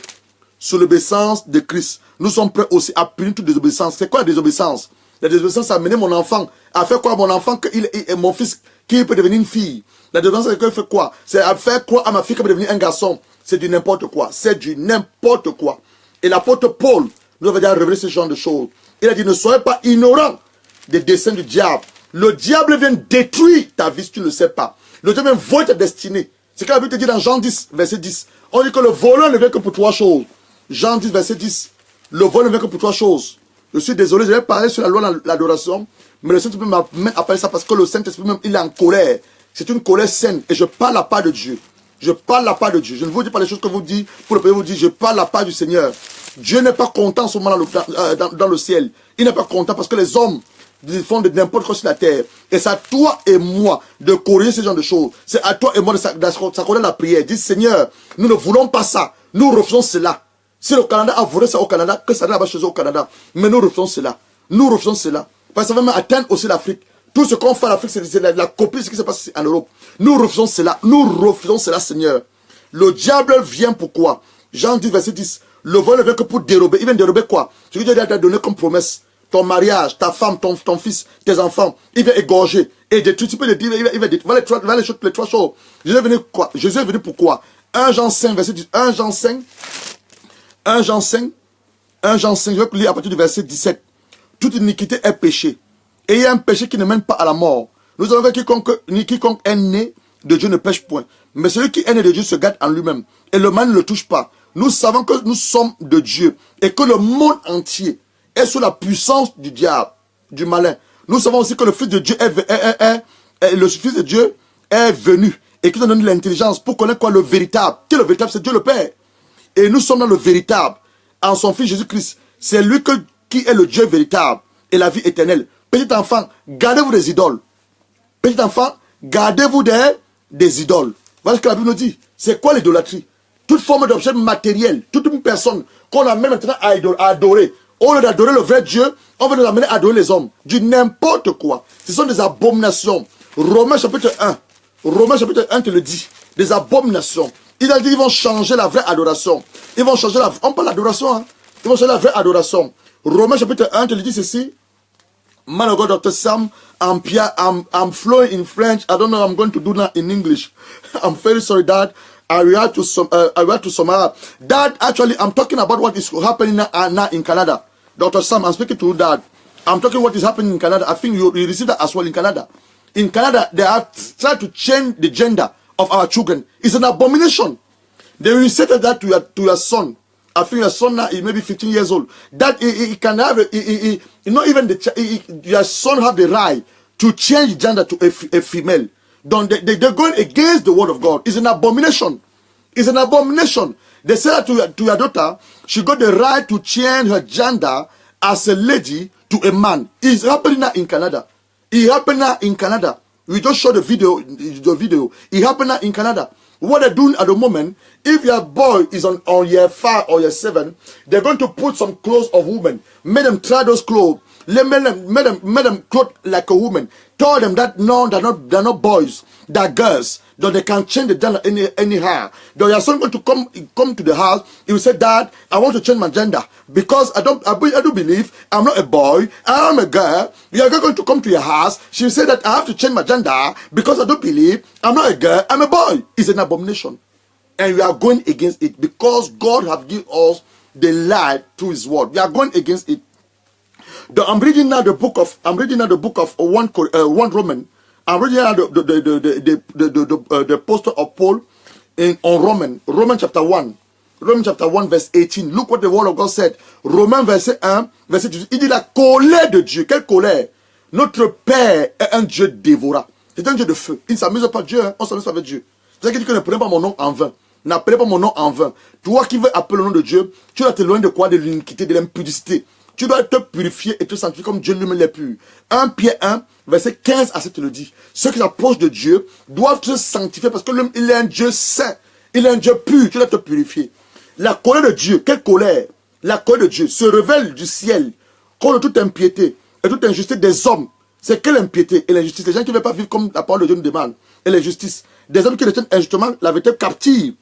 Speaker 1: sur l'obéissance de Christ. Nous sommes prêts aussi à punir toute désobéissance. C'est quoi la désobéissance? La désobéissance, c'est amener mon enfant à faire quoi? Mon enfant, mon fils, qui peut devenir une fille. La désobéissance, c'est qu'il fait quoi? C'est à faire quoi à ma fille qui peut devenir un garçon? C'est du n'importe quoi. C'est du n'importe quoi. Et l'apôtre Paul nous avait déjà révélé ce genre de choses. Il a dit, ne soyez pas ignorants des desseins du diable. Le diable vient détruire ta vie si tu ne le sais pas. Le diable vient voler ta destinée. C'est ce que la Bible te dit dans Jean 10, verset 10. On dit que le voleur ne vient que pour 3 choses. Jean 10, verset 10. Le vol ne vient que pour 3 choses. Je suis désolé, je vais parler sur la loi de l'adoration. Mais le Saint-Esprit m'a appelé ça parce que le Saint-Esprit même, il est en colère. C'est une colère saine. Et je parle la part de Dieu. Je parle la part de Dieu. Je ne vous dis pas les choses que vous dites pour le pays. Vous dites, je parle la part du Seigneur. Dieu n'est pas content en ce moment dans le ciel. Il n'est pas content parce que les hommes font de n'importe quoi sur la terre. Et c'est à toi et moi de corriger ce genre de choses. C'est à toi et moi de s'accorder la prière. Dis, Seigneur, nous ne voulons pas ça. Nous refusons cela. Si le Canada a volé ça au Canada, que ça va chez eux au Canada. Mais nous refusons cela. Nous refusons cela. Parce que ça va même atteindre aussi l'Afrique. Tout ce qu'on fait en Afrique, c'est la copie de ce qui se passe en Europe. Nous refusons cela. Nous refusons cela, Seigneur. Le diable vient pourquoi? Jean 10, verset 10. Le vol ne vient que pour dérober. Il vient dérober quoi? Ce que Dieu t'a donné comme promesse. Ton mariage, ta femme, ton fils, tes enfants. Il vient égorger. Et détruire. Tu peux le dire. Il va détruire. Les 3 choses. Jésus est venu quoi? Jésus est venu pourquoi? 1 Jean 5, verset 10. 1 Jean 5. 1 Jean 5. 1 Jean 5. Je vais lire à partir du verset 17. Toute iniquité est péché. Et il y a un péché qui ne mène pas à la mort. Nous avons que quiconque est né de Dieu ne pêche point. Mais celui qui est né de Dieu se garde en lui-même. Et le mal ne le touche pas. Nous savons que nous sommes de Dieu. Et que le monde entier est sous la puissance du diable, du malin. Nous savons aussi que le Fils de Dieu le Fils de Dieu est venu. Et qu'il nous donne l'intelligence pour connaître quoi le véritable. Qui est le véritable? C'est Dieu le Père. Et nous sommes dans le véritable. En son Fils Jésus-Christ. C'est lui qui est le Dieu véritable. Et la vie éternelle. Petit enfant, gardez-vous des idoles. Petit enfant, gardez-vous des idoles. Voilà ce que la Bible nous dit. C'est quoi l'idolâtrie? Toute forme d'objet matériel, toute une personne qu'on amène maintenant à adorer. Au lieu d'adorer le vrai Dieu, on va nous amener à adorer les hommes. Du n'importe quoi. Ce sont des abominations. Romains chapitre 1. Romains chapitre 1 te le dit. Des abominations. Il a dit qu'ils vont changer la vraie adoration. Ils vont changer on parle d'adoration, hein. Ils vont changer la vraie adoration. Romains chapitre 1 te le dit ceci. Man of God, Dr. Sam, I'm fluent in French. I don't know. I'm going to do that in English. I'm very sorry, Dad. I will have to summarize. Dad, actually, I'm talking about what is happening now in Canada. Dr. Sam, I'm speaking to you, Dad. I'm talking what is happening in Canada. I think you received that as well in Canada. In Canada, they have tried to change the gender of our children. It's an abomination. They will say that to your son. I think your son now is maybe 15 years old. That he can have, not even your son have the right to change gender to a female. They're going against the word of God. It's an abomination. It's an abomination. They say that to your daughter, she got the right to change her gender as a lady to a man. It's happening now in Canada. It happened now in Canada. We just showed the video. It happened now in Canada. What they're doing at the moment, if your boy is on year 5 or year 7, they're going to put some clothes of women. Make them try those clothes. Make them clothes like a woman. Tell them that no, they're not boys. They're girls. That they can change the gender anyhow. That your son going to come to the house. He will say, Dad, I want to change my gender because I do believe I'm not a boy. I'm a girl. You are going to come to your house. She will say that I have to change my gender because I do believe I'm not a girl. I'm a boy. It's an abomination, and we are going against it because God have given us the light through His word. We are going against it. I'm reading now the book of 1 Roman. I'm reading now the poster of Paul on Romans chapter 1. Romans chapter 1 verse 18. Look what the word of God said. Romains verset 1, verset 18. Il dit la colère de Dieu. Quelle colère? Notre Père est un Dieu dévorant. C'est un Dieu de feu. Il ne s'amuse pas Dieu, hein? On s'amuse pas avec Dieu. C'est ça qui dit que ne prenez pas mon nom en vain. N'appelez pas mon nom en vain. Toi qui veux appeler le nom de Dieu, tu dois te loin de quoi? De l'iniquité, de l'impudicité. Tu dois te purifier et te sentir comme Dieu lui-même l'est pur. 1 Pierre 1, verset 15 à 7 le dit. Ceux qui s'approchent de Dieu doivent se sanctifier parce qu'il est un Dieu saint. Il est un Dieu pur. Tu dois te purifier. La colère de Dieu, quelle colère? La colère de Dieu se révèle du ciel contre toute impiété et toute injustice des hommes. C'est quelle impiété et l'injustice? Les gens qui ne veulent pas vivre comme la parole de Dieu nous demande. Et l'injustice. Des hommes qui retiennent injustement la vérité captive.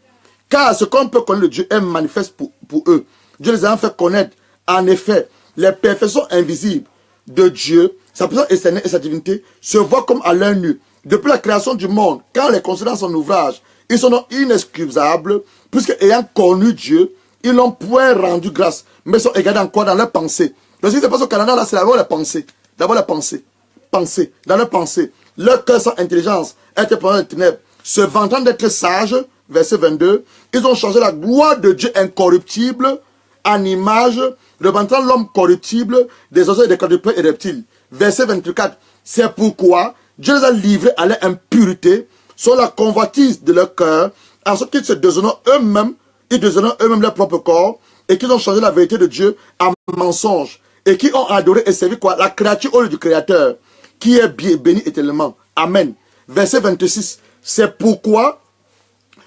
Speaker 1: Car ce qu'on peut connaître de Dieu est manifeste pour eux. Dieu les a fait connaître. En effet, les perfections invisibles de Dieu, sa puissance éternelle et sa divinité, se voient comme à l'œil nu. Depuis la création du monde, quand les considérant son ouvrage, ils sont inexcusables, puisque ayant connu Dieu, ils n'ont point rendu grâce, mais sont égarés encore dans leurs pensées. Donc, ce qui se passe au Canada, là, c'est d'abord les pensées. D'abord les pensées. Pensées. Dans leurs pensées. Leur cœur sans intelligence était pendant les ténèbres. Se vantant d'être sages, verset 22, ils ont changé la gloire de Dieu incorruptible en image, représentant l'homme corruptible des oiseaux et des quadrupèdes et reptiles. Verset 24. C'est pourquoi Dieu les a livrés à leur impureté, sur la convoitise de leur cœur, en sorte qu'ils se déshonorent eux-mêmes, ils déshonorent eux-mêmes leur propre corps, et qu'ils ont changé la vérité de Dieu en mensonge, et qui ont adoré et servi quoi? La créature au lieu du Créateur, qui est béni éternellement. Amen. Verset 26. C'est pourquoi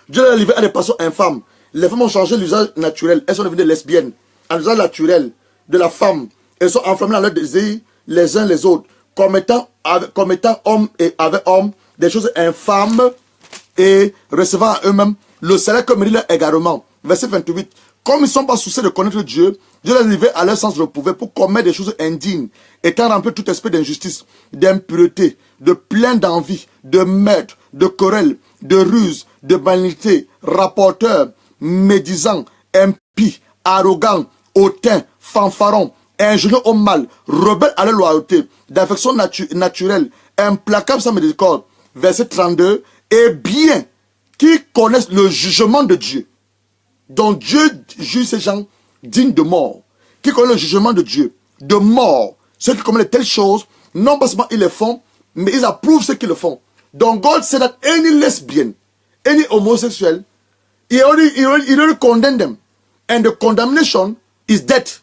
Speaker 1: Dieu les a livrés à des passions infâmes. Les femmes ont changé l'usage naturel. Elles sont devenues lesbiennes. En l'usage naturel de la femme, elles sont enflammées dans leur désir les uns les autres, commettant hommes et avec hommes des choses infâmes et recevant à eux-mêmes le salaire comme mérite leur égarement. Verset 28. Comme ils ne sont pas souciés de connaître Dieu, Dieu les a livrés à leur sens repouvé pour commettre des choses indignes, étant rempli de tout esprit d'injustice, d'impureté, de plein d'envie, de meurtre, de querelle, de ruse, de vanité, rapporteurs, médisants, impies, arrogants, hautains, fanfarons, ingénieux au mal, rebelle à la loyauté, d'affection naturelle, implacable sans miséricorde. Verset 32. Et bien, qui connaissent le jugement de Dieu. Donc Dieu juge ces gens dignes de mort. Qui connaissent le jugement de Dieu, de mort. Ceux qui commettent telles choses, non pas seulement ils les font, mais ils approuvent ceux qui le font. Donc God said that any lesbian, any homosexual, he already condemned them. And the condemnation is death.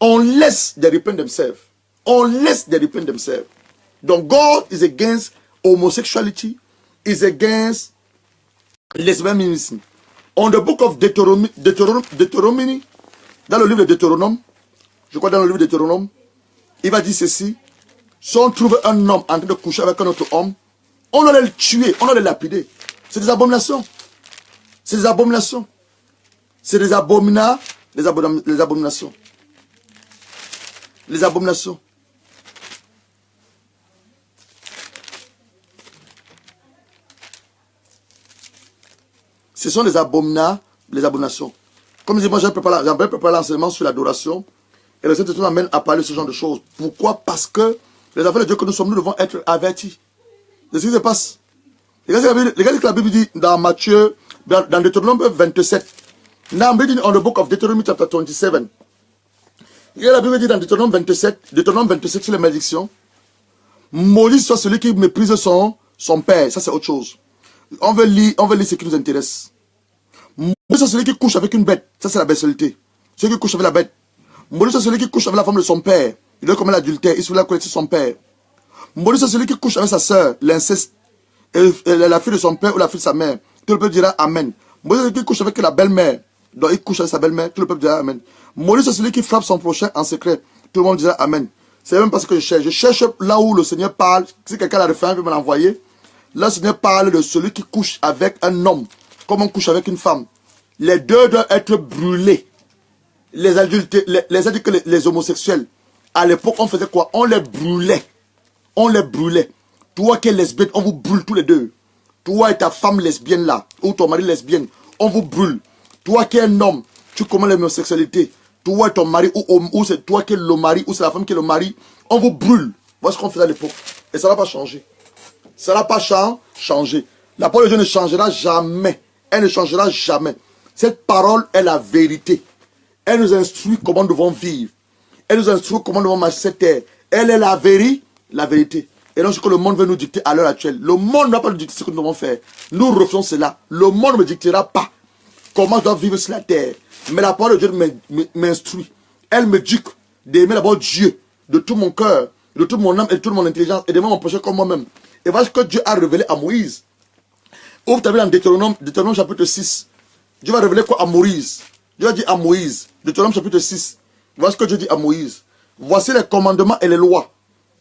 Speaker 1: Unless they repent themselves. Unless they repent themselves. Donc God is against homosexuality, is against lesbianism. On the book of Deuteronomy, dans le livre de Deutéronome, je crois dans le livre de Deutéronome, il va dire ceci: si on trouve un homme en train de coucher avec un autre homme, on doit le tuer, on doit le lapider. C'est des abominations. C'est des abominations. C'est des abominations. Les abominations. Les abominations. Ce sont les abominations. Comme je dis, moi j'ai préparé l'enseignement sur l'adoration. Et le Saint-Esprit m'amène à parler de ce genre de choses. Pourquoi? Parce que les enfants de Dieu que nous sommes, nous devons être avertis de ce qui se passe. Regardez ce que la Bible dit dans Matthieu, dans Deutéronome 27. Now I'm reading on the book of Deuteronomy chapter 27. Regardez la Bible dit dans Deutéronome 27 sur les malédictions. Maudit soit celui qui méprise son père. Ça c'est autre chose. On veut lire ce qui nous intéresse. Maudit soit celui qui couche avec une bête. Ça c'est la bestialité. Celui qui couche avec la bête. Maudit soit celui qui couche avec la femme de son père. Il doit commettre l'adultère. Il se la connaître son père. Maudit soit celui qui couche avec sa soeur. L'inceste. La fille de son père ou la fille de sa mère. Tout le peuple dira Amen. Maudit soit celui qui couche avec la belle-mère. Donc il couche avec sa belle-mère. Tout le peuple dira Amen. Maudit soit celui qui frappe son prochain en secret. Tout le monde dira Amen. C'est même pas ce que je cherche. Je cherche là où le Seigneur parle. Si quelqu'un a le fait, il peut me l'envoyer. Là, le Seigneur parle de celui qui couche avec un homme. Comme on couche avec une femme. Les deux doivent être brûlés. Les adultes, les homosexuels. À l'époque, on faisait quoi? On les brûlait. On les brûlait. Toi qui es lesbienne, on vous brûle tous les deux. Toi et ta femme lesbienne là, ou ton mari lesbienne, on vous brûle. Toi qui es un homme, tu commets l'homosexualité. Toi et ton mari, ou c'est toi qui es le mari, ou c'est la femme qui est le mari, on vous brûle. Voilà ce qu'on faisait à l'époque. Et ça ne va pas changer. Ça n'a pas changé. La parole de Dieu ne changera jamais. Elle ne changera jamais. Cette parole est la vérité. Elle nous instruit comment nous devons vivre. Elle nous instruit comment nous devons marcher cette terre. Elle est la vérité. Et donc ce que le monde veut nous dicter à l'heure actuelle. Le monde ne va pas nous dicter ce que nous devons faire. Nous refusons cela. Le monde ne me dictera pas comment je dois vivre sur la terre. Mais la parole de Dieu m'instruit. Elle me dit d'aimer d'abord Dieu de tout mon cœur, de toute mon âme et de toute mon intelligence et d'aimer mon prochain comme moi-même. Et voilà ce que Dieu a révélé à Moïse. Ouvre ta Bible dans Deutéronome chapitre 6. Dieu va révéler quoi à Moïse? Dieu a dit à Moïse, Deutéronome chapitre 6. Voilà ce que Dieu dit à Moïse. Voici les commandements et les lois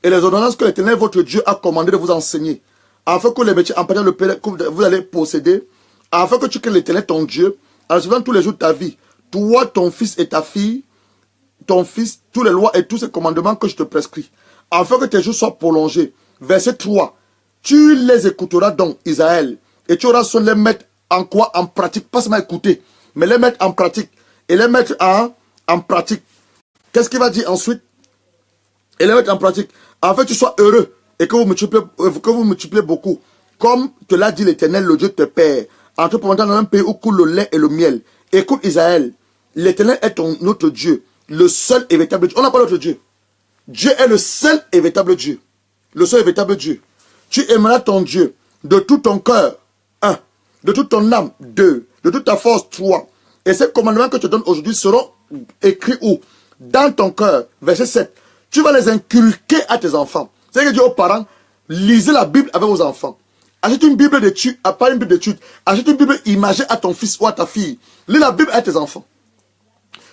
Speaker 1: et les ordonnances que l'Éternel votre Dieu a commandé de vous enseigner, afin que les métiers en partant le pays que vous allez posséder, afin que tu craignes l'Éternel ton Dieu, en suivant tous les jours de ta vie, toi, ton fils et ta fille, ton fils, toutes les lois et tous ces commandements que je te prescris, afin que tes jours soient prolongés. Verset 3. Tu les écouteras donc, Israël, et tu auras soin de les mettre en quoi? En pratique. Pas seulement écouter, mais les mettre en pratique. Et les mettre en pratique. Qu'est-ce qu'il va dire ensuite? Et les mettre en pratique. En fait, tu sois heureux et que vous multipliez beaucoup. Comme te l'a dit l'Éternel, le Dieu de tes pères, en te promettant dans un pays où coule le lait et le miel. Écoute Israël, l'Éternel est notre Dieu, le seul et véritable Dieu. On n'a pas d'autre Dieu. Dieu est le seul et véritable Dieu. Le seul et véritable Dieu. Tu aimeras ton Dieu de tout ton cœur. 1. De toute ton âme. 2. De toute ta force. 3. Et ces commandements que je te donne aujourd'hui seront écrits où? Dans ton cœur. Verset 7. Tu vas les inculquer à tes enfants. C'est que Dieu aux parents, lisez la Bible avec vos enfants. Achète une Bible d'étude, pas une Bible d'étude. Achète une Bible imagée à ton fils ou à ta fille. Lis la Bible à tes enfants.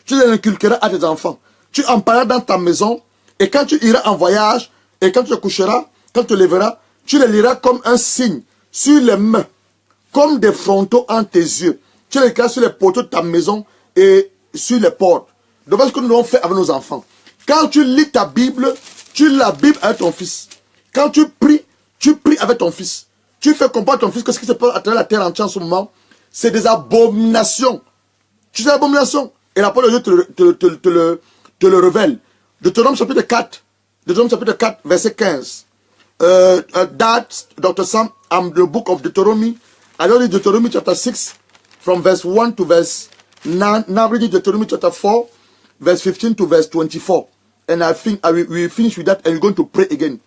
Speaker 1: Tu les inculqueras à tes enfants. Tu en parleras dans ta maison. Et quand tu iras en voyage, et quand tu te coucheras, quand tu te lèveras, tu les liras comme un signe sur les mains, comme des frontaux en tes yeux. Tu les liras sur les poteaux de ta maison et sur les portes. Donc voilà ce que nous devons faire avec nos enfants. Quand tu lis ta Bible, tu lis la Bible avec ton fils. Quand tu pries avec ton fils. Tu fais comprendre à ton fils que ce qui se passe à travers la terre entière en ce moment, c'est des abominations. Tu sais, abominations. Et la parole de Dieu te le révèle. Deutéronome chapitre 4. Deutéronome chapitre 4, verset 15. That, Dr. Sam, I'm the book of Deuteronomy. I read Deuteronomy chapter 6, from verse 1 to verse 9. Now reading Deuteronomy chapter 4, verse 15 to verse 24. And I think we will finish with that and we're going to pray again.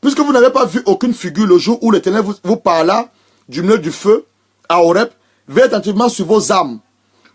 Speaker 1: Puisque vous n'avez pas vu aucune figure le jour où l'Éternel vous parla du milieu du feu à Horeb, veillez attentivement sur vos âmes,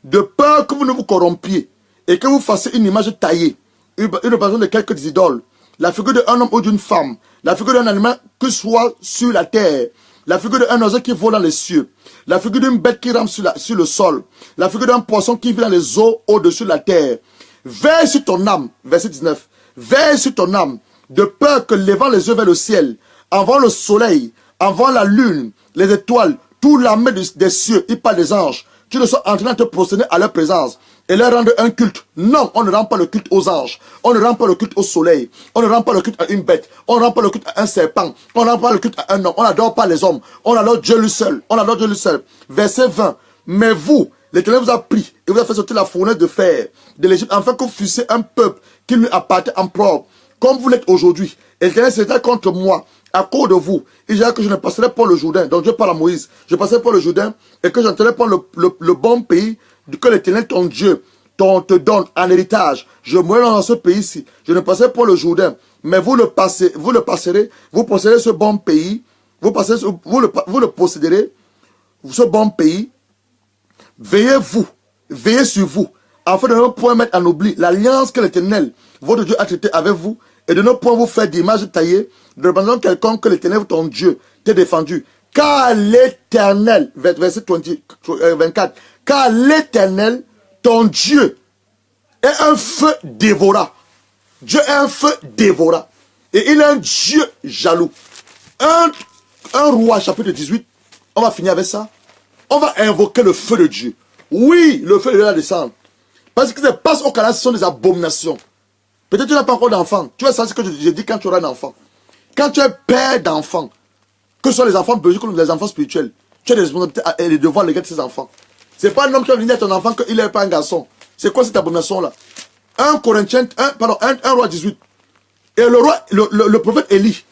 Speaker 1: de peur que vous ne vous corrompiez et que vous fassiez une image taillée, une représentation de quelques idoles, la figure d'un homme ou d'une femme, la figure d'un animal que soit sur la terre, la figure d'un oiseau qui vole dans les cieux, la figure d'une bête qui rampe sur le sol, la figure d'un poisson qui vit dans les eaux au-dessus de la terre. Veille sur ton âme, verset 19, veille sur ton âme, de peur que levant les yeux vers le ciel, avant le soleil, avant la lune, les étoiles, tout l'armée des cieux, il parle des anges, tu ne sois en train de te prosterner à leur présence et leur rendre un culte. Non, on ne rend pas le culte aux anges, on ne rend pas le culte au soleil, on ne rend pas le culte à une bête, on ne rend pas le culte à un serpent, on ne rend pas le culte à un homme, on n'adore pas les hommes, on adore Dieu lui seul, on adore Dieu lui seul. Verset 20, mais vous, l'Éternel vous a pris et vous a fait sortir la fournaise de fer de l'Égypte, afin que vous fussiez un peuple qui lui appartient en propre, comme vous l'êtes aujourd'hui. Et l'Éternel s'était contre moi, à cause de vous. Il dira que je ne passerai pas le Jourdain. Donc Dieu parle à Moïse. Je passerai pas le Jourdain et que j'entrerai pas le bon pays que l'Éternel, ton Dieu, te donne en héritage. Je mourrai dans ce pays-ci. Je ne passerai pas le Jourdain. Mais vous le passerez, vous posséderez ce bon pays. Vous le posséderez, ce bon pays. Veillez sur vous, afin de ne point mettre en oubli l'alliance que l'Éternel, votre Dieu, a traitée avec vous, et de ne point vous faire d'image taillée, de représenter quelqu'un que l'Éternel, ton Dieu, t'ait défendu. Car l'Éternel, verset 24, car l'Éternel, ton Dieu, est un feu dévorant. Dieu est un feu dévorant. Et il est un Dieu jaloux. Un roi, chapitre 18, on va finir avec ça. On va invoquer le feu de Dieu. Oui, le feu de Dieu va descendre. Parce que ce qui se passe au Canada, ce sont des abominations. Peut-être que tu n'as pas encore d'enfant. Tu vas savoir ce que j'ai dit quand tu auras un enfant. Quand tu es père d'enfants, que ce soit les enfants biologiques ou les enfants spirituels, tu as des responsabilités et des devoirs légaux de ces enfants. Ce n'est pas un homme qui va venir à ton enfant qu'il n'est pas un garçon. C'est quoi cette abomination-là? 1 roi 18. Et le prophète Élie,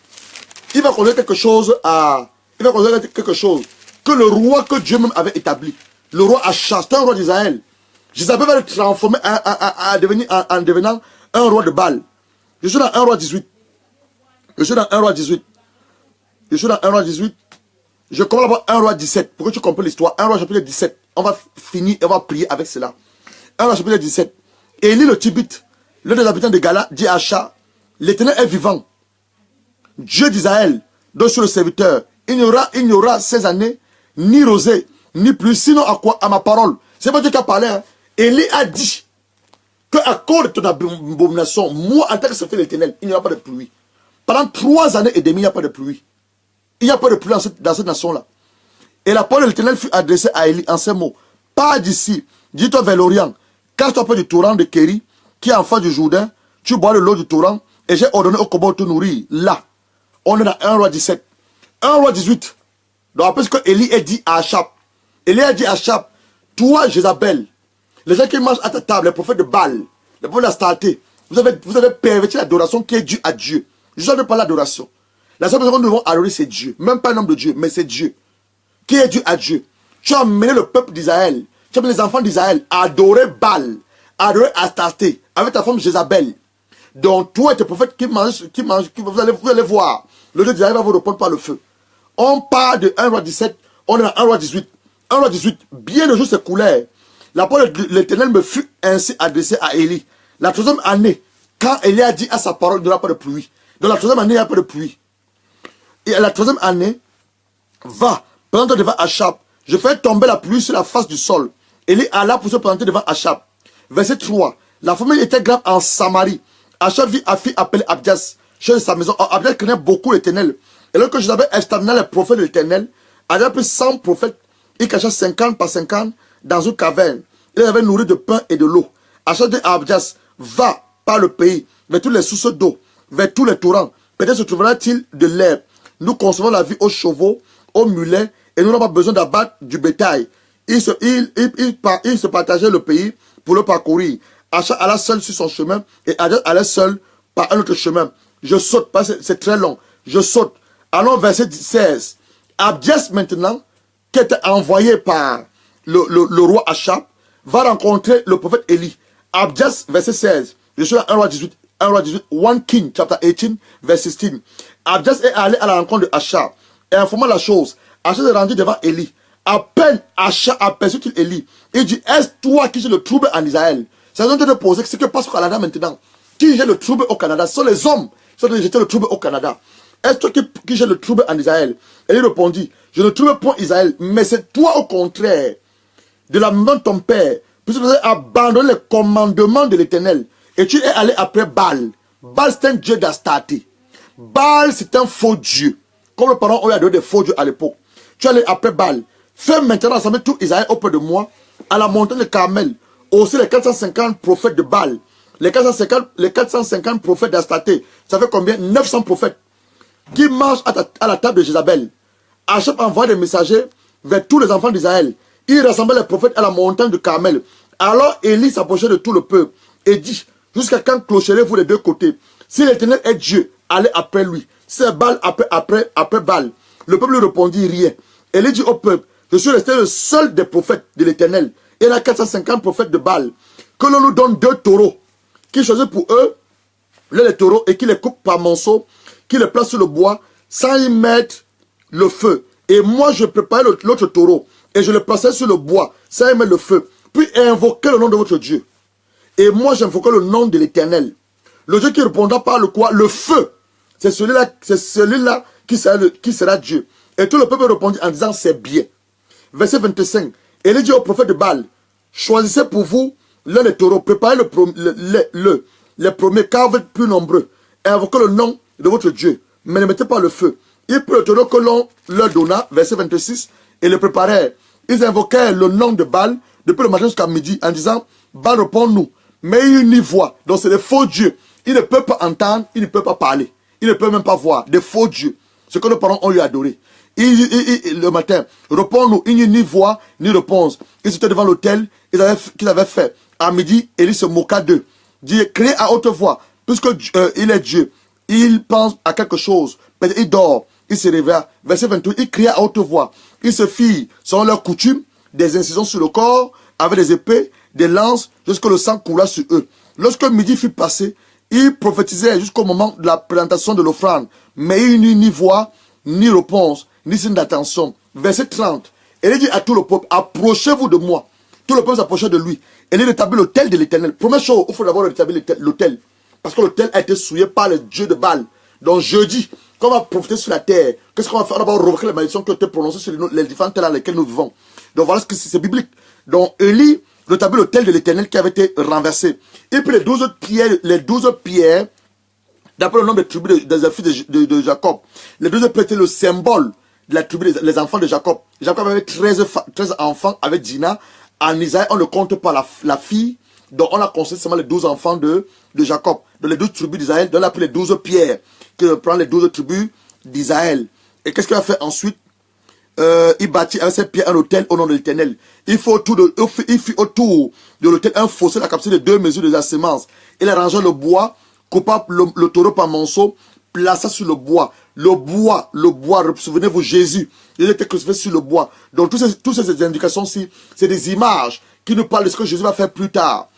Speaker 1: il va conduire quelque chose que le roi que Dieu même avait établi. Le roi Achaz, c'est un roi d'Israël. Jézabel va le transformer en devenant un roi de Baal. Je suis dans 1 roi 18. Je suis dans 1 roi 18. Je commence d'abord 1 roi 17. Pour que tu comprennes l'histoire. 1 roi chapitre 17. On va finir et on va prier avec cela. 1 roi chapitre 17. Élie le Tibite, l'un des habitants de Gala, dit à Achaz, l'Éternel est vivant. Dieu d'Israël, dont je suis le serviteur. Il n'y aura ces années ni rosée, ni pluie, sinon à quoi? À ma parole. C'est pas Dieu qui a parlé. Hein. Élie a dit que à cause de ton abomination, moi en tant que serviteur de l'Éternel, il n'y aura pas de pluie. Pendant 3 années et demie, il n'y a pas de pluie. Il n'y a pas de pluie dans cette nation-là. Et la parole de l'Éternel fut adressée à Élie en ces mots. Pas d'ici, dis-toi vers l'Orient, cache-toi près du torrent de Kéri, qui est en face du Jourdain, tu bois de l'eau du torrent, et j'ai ordonné au Kobo de te nourrir. Là, on est dans 1 roi 17. 1 roi 18. Donc après ce que Élie a dit à Achab. Élie a dit à Achab, toi Jézabel, les gens qui mangent à ta table, les prophètes de Baal, les prophètes de la Starté, vous avez perverti l'adoration qui est due à Dieu. Je ne veux pas l'adoration. La seule personne que nous devons adorer, c'est Dieu. Même pas un homme de Dieu, mais c'est Dieu. Qui est dû à Dieu. Tu as amené le peuple d'Israël, tu as amené les enfants d'Israël à adorer Baal, à adorer Astarté, avec ta femme Jézabel. Donc toi et tes prophètes qui mangent, vous allez voir. Le Dieu d'Israël va vous répondre par le feu. On part de 1 roi 17, on est dans 1 roi 18. 1 roi 18, bien de jours s'écoulèrent. La parole de l'Éternel me fut ainsi adressée à Élie. La 3e année, quand Élie a dit à sa parole, il n'y aura pas de pluie. Dans la 3e année, il n'y a pas de pluie. Et à la 3e année, va, présente devant Achab. Je fais tomber la pluie sur la face du sol. Élie alla pour se présenter devant Achab. Verset 3. La famille était grave en Samarie. Achab vit à fille appelée Abdias, chef de sa maison. Abdias connaît beaucoup l'Éternel. Et lorsque je l'avais exterminé les prophètes de l'Éternel, il a pris 100 prophètes. Il cacha 50 par 50 dans une caverne. Il avait nourri de pain et de l'eau. Achab dit à Abdias, va par le pays, vers tous les sources d'eau, vers tous les torrents. Peut-être se trouvera-t-il de l'herbe. Nous concevons la vie aux chevaux, aux mulets, et nous n'avons pas besoin d'abattre du bétail. Il se partageait le pays pour le parcourir. Achat alla seul sur son chemin et Adias allait seul par un autre chemin. Je saute, parce que c'est très long. Je saute. Allons verset 16. Abdias maintenant, qui était envoyé par le roi Achab, va rencontrer le prophète Élie. Abdias, verset 16. Je suis dans 1 roi 18. 1 roi 18. 1 King, chapter 18, verset 16. Abdias est allé à la rencontre de Achab et informant la chose. Achab est rendu devant Élie. À peine Achab aperçut Élie. Il dit, est-ce toi qui gère le trouble en Israël? C'est un de poser ce qui passe au Canada maintenant. Qui gère le trouble au Canada? Ce sont les hommes qui sont jeter le trouble au Canada. Est-ce toi qui gère le trouble en Israël? Élie répondit, je ne trouve point Israël, mais c'est toi au contraire, de la main de ton père, puisque tu as abandonné les commandements de l'Éternel, et tu es allé après Baal. Baal c'est un dieu d'Astarté. Baal c'est un faux dieu. Comme les parents ont adoré des faux dieux à l'époque. Tu es allé après Baal. Fais maintenant rassembler tout Israël auprès de moi, à la montagne de Carmel, aussi les 450 prophètes de Baal, les 450 prophètes d'Astarté. Ça fait combien? 900 prophètes qui marchent à la table de Jézabel. Achab envoie des messagers vers tous les enfants d'Israël. Il rassemble les prophètes à la montagne de Carmel. Alors Élie s'approchait de tout le peuple et dit, jusqu'à quand clocherez-vous les deux côtés? Si l'Éternel est Dieu, allez après lui. Si c'est Baal, après Baal. Le peuple lui répondit rien. Élie dit au peuple, je suis resté le seul des prophètes de l'Éternel. Il y a 450 prophètes de Baal. Que l'on nous donne 2 taureaux, qui choisissent pour eux les taureaux et qui les coupent par monceaux, qui les placent sur le bois, sans y mettre le feu. Et moi, je préparais l'autre taureau, et je le plaçais sur le bois, sans y mettre le feu. Puis invoquer le nom de votre Dieu. Et moi, j'invoquais le nom de l'Éternel. Le Dieu qui répondra par le quoi? Le feu. C'est celui-là qui sera Dieu. Et tout le peuple répondit en disant, c'est bien. Verset 25. Et il dit au prophète de Baal, choisissez pour vous l'un des taureaux, préparez les premiers, car vous êtes plus nombreux. Et invoquez le nom de votre Dieu, mais ne mettez pas le feu. Ils prirent le taureau que l'on leur donna, verset 26, et le préparèrent. Ils invoquèrent le nom de Baal depuis le matin jusqu'à midi, en disant, Baal répond-nous. Mais il n'y voit. Donc c'est des faux dieux. Il ne peut pas entendre, il ne peut pas parler. Il ne peut même pas voir. Des faux dieux. Ce que nos parents ont lui adoré. Le matin, répond-nous, il n'y ni voix, ni réponse. Ils étaient devant l'autel qu'ils avaient fait. À midi, Élie se moqua d'eux. Dit, criez à haute voix, puisque il est Dieu. Il pense à quelque chose. Il dort, il se réveille. Verset 28, il cria à haute voix. Il se fit, selon leur coutume, des incisions sur le corps, avec des épées, des lances, jusqu'à le sang coula sur eux. Lorsque midi fut passé, il prophétisait jusqu'au moment de la présentation de l'offrande. Mais il n'y eut ni voix, ni réponse, ni signe d'attention. Verset 30. Il dit à tout le peuple, approchez-vous de moi. Tout le peuple s'approchait de lui. Il rétablit l'autel de l'Éternel. Première chose, il faut d'abord rétablir l'autel. Parce que l'autel a été souillé par le dieu de Baal. Donc jeudi, quand on va profiter sur la terre, qu'est-ce qu'on va faire? On va revoquer les malédictions qui ont été prononcées sur les différents terres dans lesquels nous vivons. Donc voilà ce que c'est biblique. Donc Élie rétablit l'autel de l'Éternel qui avait été renversé. Et puis les 12 pierres, d'après le nombre de tribus des fils de Jacob, les 12 pierres étaient le symbole de la tribu des enfants de Jacob. Jacob avait 13 enfants avec Dina. En Israël, on ne compte pas la fille, donc on a considéré seulement les 12 enfants de Jacob. Donc les 12 tribus d'Israël, donc on a pris les 12 pierres, qui prend les 12 tribus d'Israël. Et qu'est-ce qu'il a fait ensuite? Il bâtit avec ses pierres un autel au nom de l'Éternel. Il fit autour de l'autel un fossé, la capacité de 2 mesures de la semence. Il arrangea le bois, coupa le taureau par monceau, plaça sur le bois. Le bois, souvenez-vous, Jésus, il était crucifié sur le bois. Donc toutes ces indications-ci, c'est des images qui nous parlent de ce que Jésus va faire plus tard.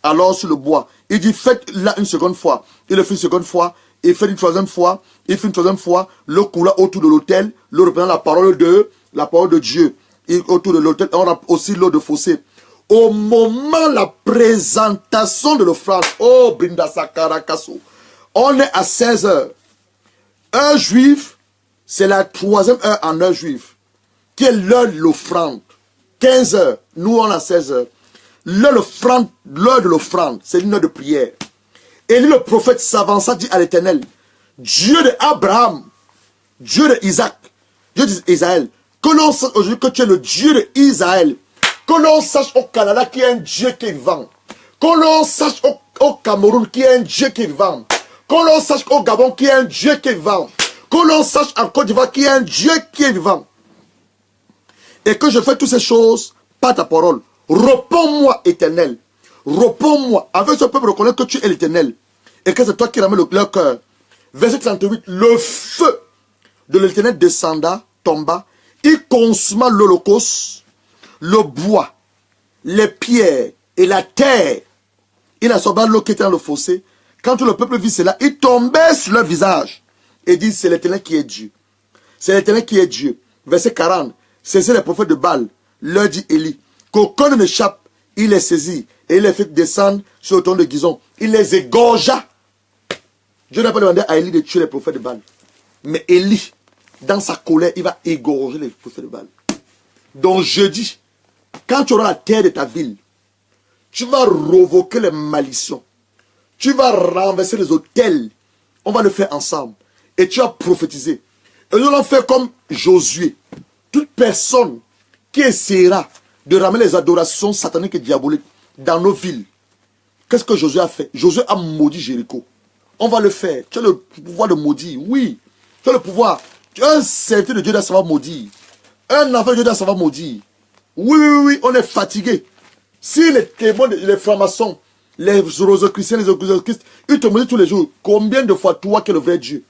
Speaker 1: Alors sur le bois, il dit faites-la une seconde fois. Il le fait une seconde fois, il fait une troisième fois, il fait une troisième fois, l'eau coula autour de l'autel, l'eau représentant la parole de Dieu. Et autour de l'autel, on a aussi l'eau de fossé. Au moment de la présentation de l'offrande, oh Brinda Sakara Kasso, on est à 16 heures. Heure juive, c'est la 3e heure en heure juive, qui est l'heure de l'offrande. 15 heures, nous on a 16 heures. L'heure de l'offrande, c'est une heure de prière. Et le prophète s'avança, dit à l'Éternel, Dieu d'Abraham, Dieu d'Isaac, Dieu d'Israël, que l'on sache aujourd'hui que tu es le Dieu d'Israël, que l'on sache au Canada qu'il y a un Dieu qui est vivant, que l'on sache au Cameroun qu'il y a un Dieu qui est vivant, que l'on sache au Gabon qu'il y a un Dieu qui est vivant, que l'on sache en Côte d'Ivoire qu'il y a un Dieu qui est vivant, et que je fais toutes ces choses par ta parole. Réponds-moi, Éternel. Réponds-moi. Avec ce peuple, reconnaît que tu es l'Éternel. Et que c'est toi qui ramènes leur cœur. Verset 38. Le feu de l'Éternel descenda, tomba. Il consuma l'holocauste, le bois, les pierres et la terre. Il assomma l'eau qui était dans le fossé. Quand tout le peuple vit cela, il tombait sur leur visage. Et dit, c'est l'Éternel qui est Dieu. C'est l'Éternel qui est Dieu. Verset 40. C'est les prophètes de Baal. Leur dit Élie. Qu'aucun n'échappe. Il les saisit. Et il les fait descendre sur le trône de Gizon. Il les égorgea. Dieu n'a pas demandé à Élie de tuer les prophètes de Baal. Mais Élie, dans sa colère, il va égorger les prophètes de Baal. Donc je dis, quand tu auras la terre de ta ville, tu vas revoquer les malédictions. Tu vas renverser les autels. On va le faire ensemble. Et tu vas prophétiser. Et nous allons faire comme Josué. Toute personne qui essaiera de ramener les adorations sataniques et diaboliques dans nos villes. Qu'est-ce que Josué a fait? Josué a maudit Jéricho. On va le faire. Tu as le pouvoir de maudire. Oui. Tu as le pouvoir. Un serviteur de Dieu doit savoir maudire. Un enfant de Dieu doit savoir maudire. Oui, on est fatigué. Si les témoins, les francs-maçons, les rosicruciens, les occultistes, ils te maudissent tous les jours. Combien de fois toi qui es le vrai Dieu?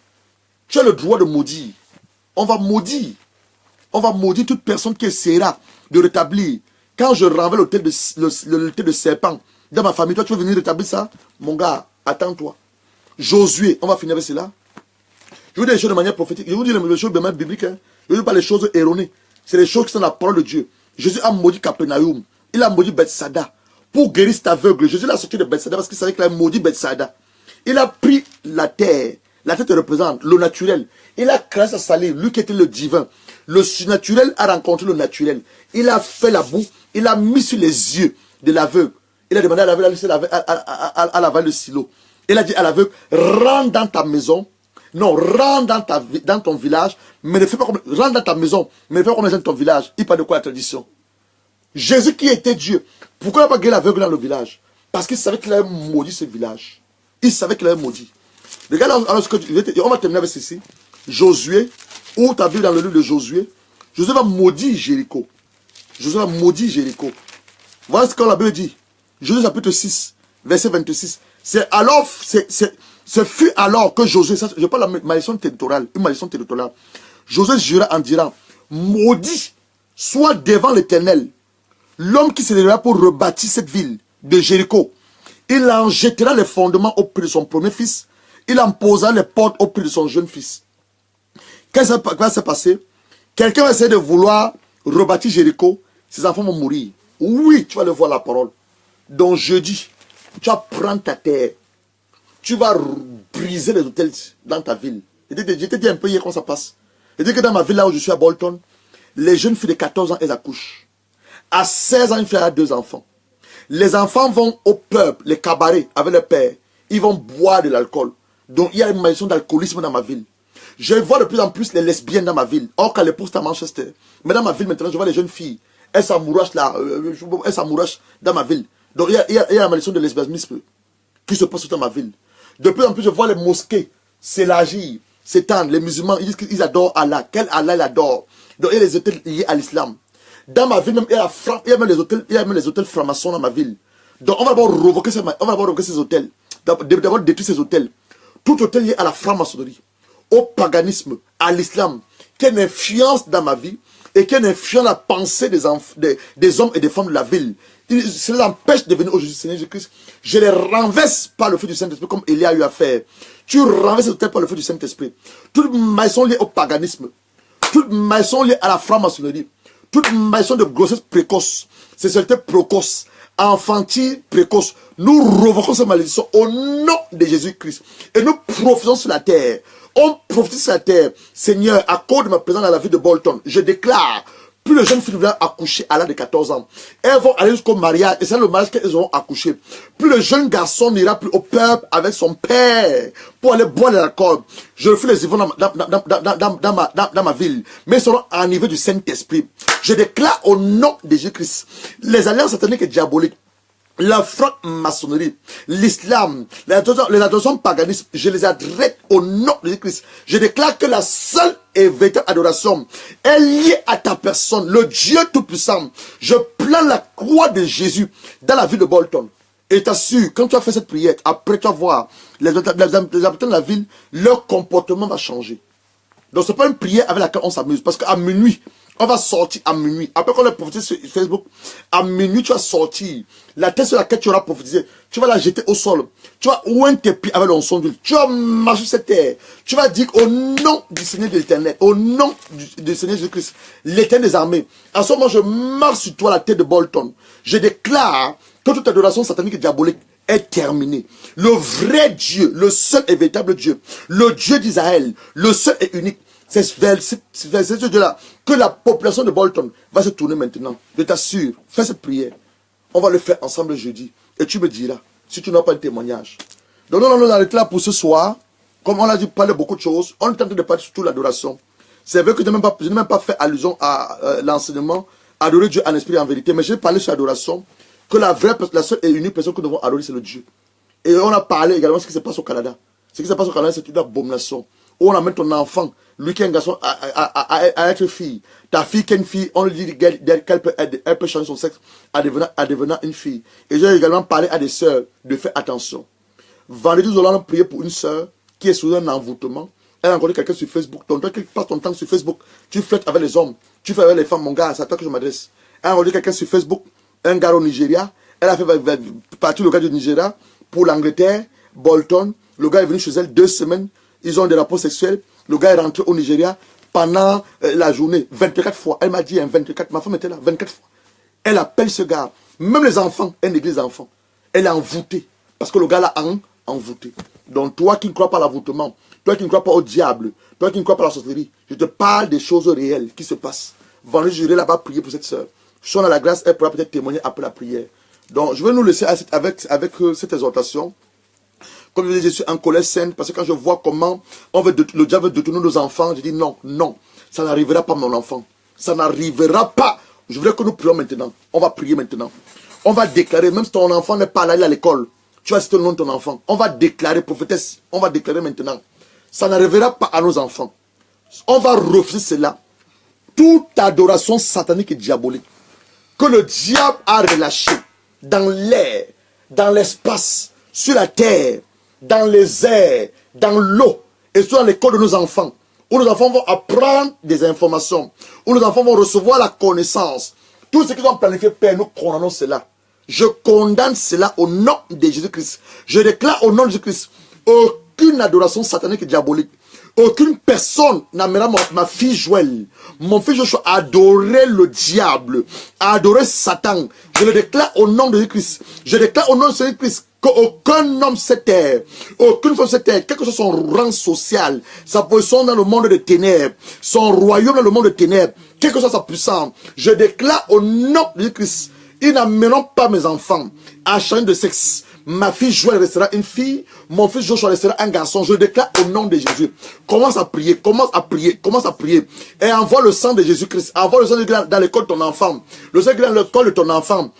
Speaker 1: Tu as le droit de maudire. On va maudire. On va maudire toute personne qui essaiera de rétablir. Quand je renverse l'autel de serpent dans ma famille, toi tu veux venir rétablir ça? Mon gars, attends-toi. Josué, on va finir avec cela. Je vous dis les choses de manière prophétique. Je vous dis les choses de manière biblique. Hein. Je ne dis pas les choses erronées. C'est les choses qui sont dans la parole de Dieu. Jésus a maudit Capernaum. Il a maudit Bethsaida. Pour guérir cet aveugle. Jésus l'a sorti de Bethsaida parce qu'il savait qu'il a maudit Bethsaida. Il a pris la terre. La terre te représente le naturel. Il a créé sa salive. Lui qui était le divin. Le surnaturel a rencontré le naturel. Il a fait la boue. Il a mis sur les yeux de l'aveugle. Il a demandé à l'aveugle à laver le silo. Il a dit à l'aveugle, rentre dans ta maison. Non, rentre dans ton village. Mais ne fais pas comme... Rentre dans ta maison. Mais ne fais pas comme les gens de ton village. Il parle de quoi la tradition? Jésus qui était Dieu. Pourquoi il n'a pas guéri l'aveugle dans le village? Parce qu'il savait qu'il avait maudit ce village. Il savait qu'il avait maudit. Regarde alors ce que on va terminer avec ceci. Josué, où tu as vu dans le livre de Josué, Josué va maudire Jéricho. Josué va maudire Jéricho. Voilà ce que la Bible dit. Josué chapitre 6, verset 26. Ce fut alors que Josué, je parle de la malédiction territoriale, une malédiction territoriale. Josué jura en disant, maudit soit devant l'Éternel l'homme qui se lèvera pour rebâtir cette ville de Jéricho. Il en jettera les fondements auprès de son premier fils. Il en posera les portes auprès de son jeune fils. Qu'est-ce qui va se passer? Quelqu'un va essayer de vouloir rebâtir Jéricho. Ses enfants vont mourir. Oui, tu vas le voir la parole. Donc jeudi, tu vas prendre ta terre. Tu vas briser les hôtels dans ta ville. Je t'ai dit un peu hier comment ça passe. Je dis que dans ma ville là où je suis à Bolton, les jeunes filles de 14 ans, elles accouchent. À 16 ans, une fille a 2 enfants. Les enfants vont au pub, les cabarets avec leur père. Ils vont boire de l'alcool. Donc il y a une malédiction d'alcoolisme dans ma ville. Je vois de plus en plus les lesbiennes dans ma ville. Or qu'à l'époque c'était à Manchester. Mais dans ma ville maintenant, je vois les jeunes filles. Elles s'amourachent là. Elles s'amourachent dans ma ville. Donc il y a la malédiction de lesbianisme qui se passe dans ma ville. De plus en plus, je vois les mosquées s'élargir, s'étendre. Les musulmans, ils disent qu'ils adorent Allah. Quel Allah ils adorent? Donc il y a les hôtels liés à l'islam. Dans ma ville, même, il y a même les hôtels francs-maçons dans ma ville. Donc on va d'abord revoquer ces hôtels. D'abord détruire ces hôtels. Tout hôtel lié à la franc-maçonnerie, au paganisme, à l'islam, qui a une influence dans ma vie et qui a une influence dans la pensée des hommes et des femmes de la ville. Cela les empêche de venir au Seigneur Jésus-Christ. Je les renverse par le feu du Saint-Esprit comme Élie a eu à faire. Tu renverses ces hôtels par le feu du Saint-Esprit. Toutes les maisons liées au paganisme, toutes les maisons liées à la franc-maçonnerie, toutes les maisons de grossesse précoce, sexualité précoce, infantile précoce, nous revoquons ces malédictions au nom de Jésus-Christ. Et nous profitons sur la terre. On profite sur la terre. Seigneur, accorde ma présence dans la vie de Bolton. Je déclare, plus les jeunes filles vont accoucher à l'âge de 14 ans, elles vont aller jusqu'au mariage, et c'est le mariage qu'elles auront accouché. Plus le jeune garçon n'ira plus au peuple avec son père pour aller boire de l'alcool. Je refais les évents dans ma ville, mais ils seront à niveau du Saint-Esprit. Je déclare au nom de Jésus-Christ, les alliances sataniques et diaboliques, la franc-maçonnerie, l'islam, les adorations paganistes, je les adresse au nom de Jésus-Christ. Je déclare que la seule et véritable adoration est liée à ta personne, le Dieu Tout-Puissant. Je plante la croix de Jésus dans la ville de Bolton. Et t'assure, quand tu as fait cette prière, après tu vas voir, les habitants de la ville, leur comportement va changer. Donc, ce n'est pas une prière avec laquelle on s'amuse. Parce qu'à minuit, on va sortir à minuit. Après qu'on ait prophétisé sur Facebook, à minuit, tu vas sortir. La tête sur laquelle tu auras prophétisé, tu vas la jeter au sol. Tu vas oindre tes pieds avec l'onction d'huile. Tu vas marcher sur cette terre. Tu vas dire au nom du Seigneur de l'Éternel, au nom du Seigneur Jésus-Christ, l'Éternel des armées. À ce moment, je marche sur toi la tête de Bolton. Je déclare que toute adoration satanique et diabolique est terminée. Le vrai Dieu, le seul et véritable Dieu, le Dieu d'Israël, le seul et unique, c'est vers ce Dieu-là que la population de Bolton va se tourner maintenant. Je t'assure, fais cette prière. On va le faire ensemble jeudi. Et tu me diras, si tu n'as pas un témoignage. Donc nous allons arrêter là pour ce soir. Comme on l'a dit, parler beaucoup de choses. On est en train de parler surtout de l'adoration. C'est vrai que je n'ai même pas fait allusion à l'enseignement, adorer Dieu en esprit et en vérité. Mais j'ai parlé sur l'adoration, que la seule et unique personne que nous devons adorer, c'est le Dieu. Et on a parlé également de ce qui se passe au Canada. Ce qui se passe au Canada, c'est une abomination. Où on amène ton enfant, lui qui est un garçon, à être fille. Ta fille qui est une fille, on lui dit qu'elle peut changer son sexe à devenant une fille. Et j'ai également parlé à des sœurs de faire attention. Vendredi, nous allons prier pour une sœur qui est sous un envoûtement. Elle a rencontré quelqu'un sur Facebook. Toi qui passes ton temps sur Facebook, tu flirtes avec les hommes, tu fais avec les femmes, mon gars, c'est à toi que je m'adresse. Elle a rencontré quelqu'un sur Facebook, un gars au Nigeria. Elle a fait partir le gars du Nigeria pour l'Angleterre, Bolton. Le gars est venu chez elle 2 semaines. Ils ont des rapports sexuels. Le gars est rentré au Nigeria pendant la journée, 24 fois. Elle m'a dit, 24, ma femme était là, 24 fois. Elle appelle ce gars. Même les enfants, elle néglige les enfants. Elle est envoûtée. Parce que le gars l'a envoûté. Donc toi qui ne crois pas à l'envoûtement, toi qui ne crois pas au diable, toi qui ne crois pas à la sorcellerie, je te parle des choses réelles qui se passent. Vendredi, j'irai là-bas prier pour cette sœur. Si on a la grâce, elle pourra peut-être témoigner après la prière. Donc je vais nous laisser avec cette exhortation. Comme je dis, je suis en colère sainte, parce que quand je vois comment le diable veut détourner nos enfants, je dis non, non, ça n'arrivera pas mon enfant. Ça n'arrivera pas. Je voudrais que nous prions maintenant. On va prier maintenant. On va déclarer, même si ton enfant n'est pas là, il est à l'école, tu vas citer le nom de ton enfant. On va déclarer, prophétesse, on va déclarer maintenant. Ça n'arrivera pas à nos enfants. On va refuser cela. Toute adoration satanique et diabolique que le diable a relâchée dans l'air, dans l'espace, sur la terre, dans les airs, dans l'eau, et sur l'école de nos enfants, où nos enfants vont apprendre des informations, où nos enfants vont recevoir la connaissance. Tout ce qu'ils ont planifié, Père, nous condamnons cela. Je condamne cela au nom de Jésus-Christ. Je déclare au nom de Jésus-Christ, aucune adoration satanique et diabolique, aucune personne n'amènera ma fille Joël, mon fils Joshua, à adorer le diable, à adorer Satan. Je le déclare au nom de Jésus-Christ. Je déclare au nom de Jésus-Christ qu'aucun homme cette terre, aucune femme cette terre, quel que soit son rang social, sa position dans le monde des ténèbres, son royaume dans le monde des ténèbres, quelle que soit sa puissance, je déclare au nom de Jésus-Christ, ils n'amèneront pas mes enfants à changer de sexe. Ma fille Joël restera une fille, mon fils Joshua restera un garçon. Je déclare au nom de Jésus. Commence à prier, commence à prier, commence à prier. Et envoie le sang de Jésus-Christ. Envoie le sang de Jésus dans l'école de ton enfant. Le sang dans l'école de ton enfant.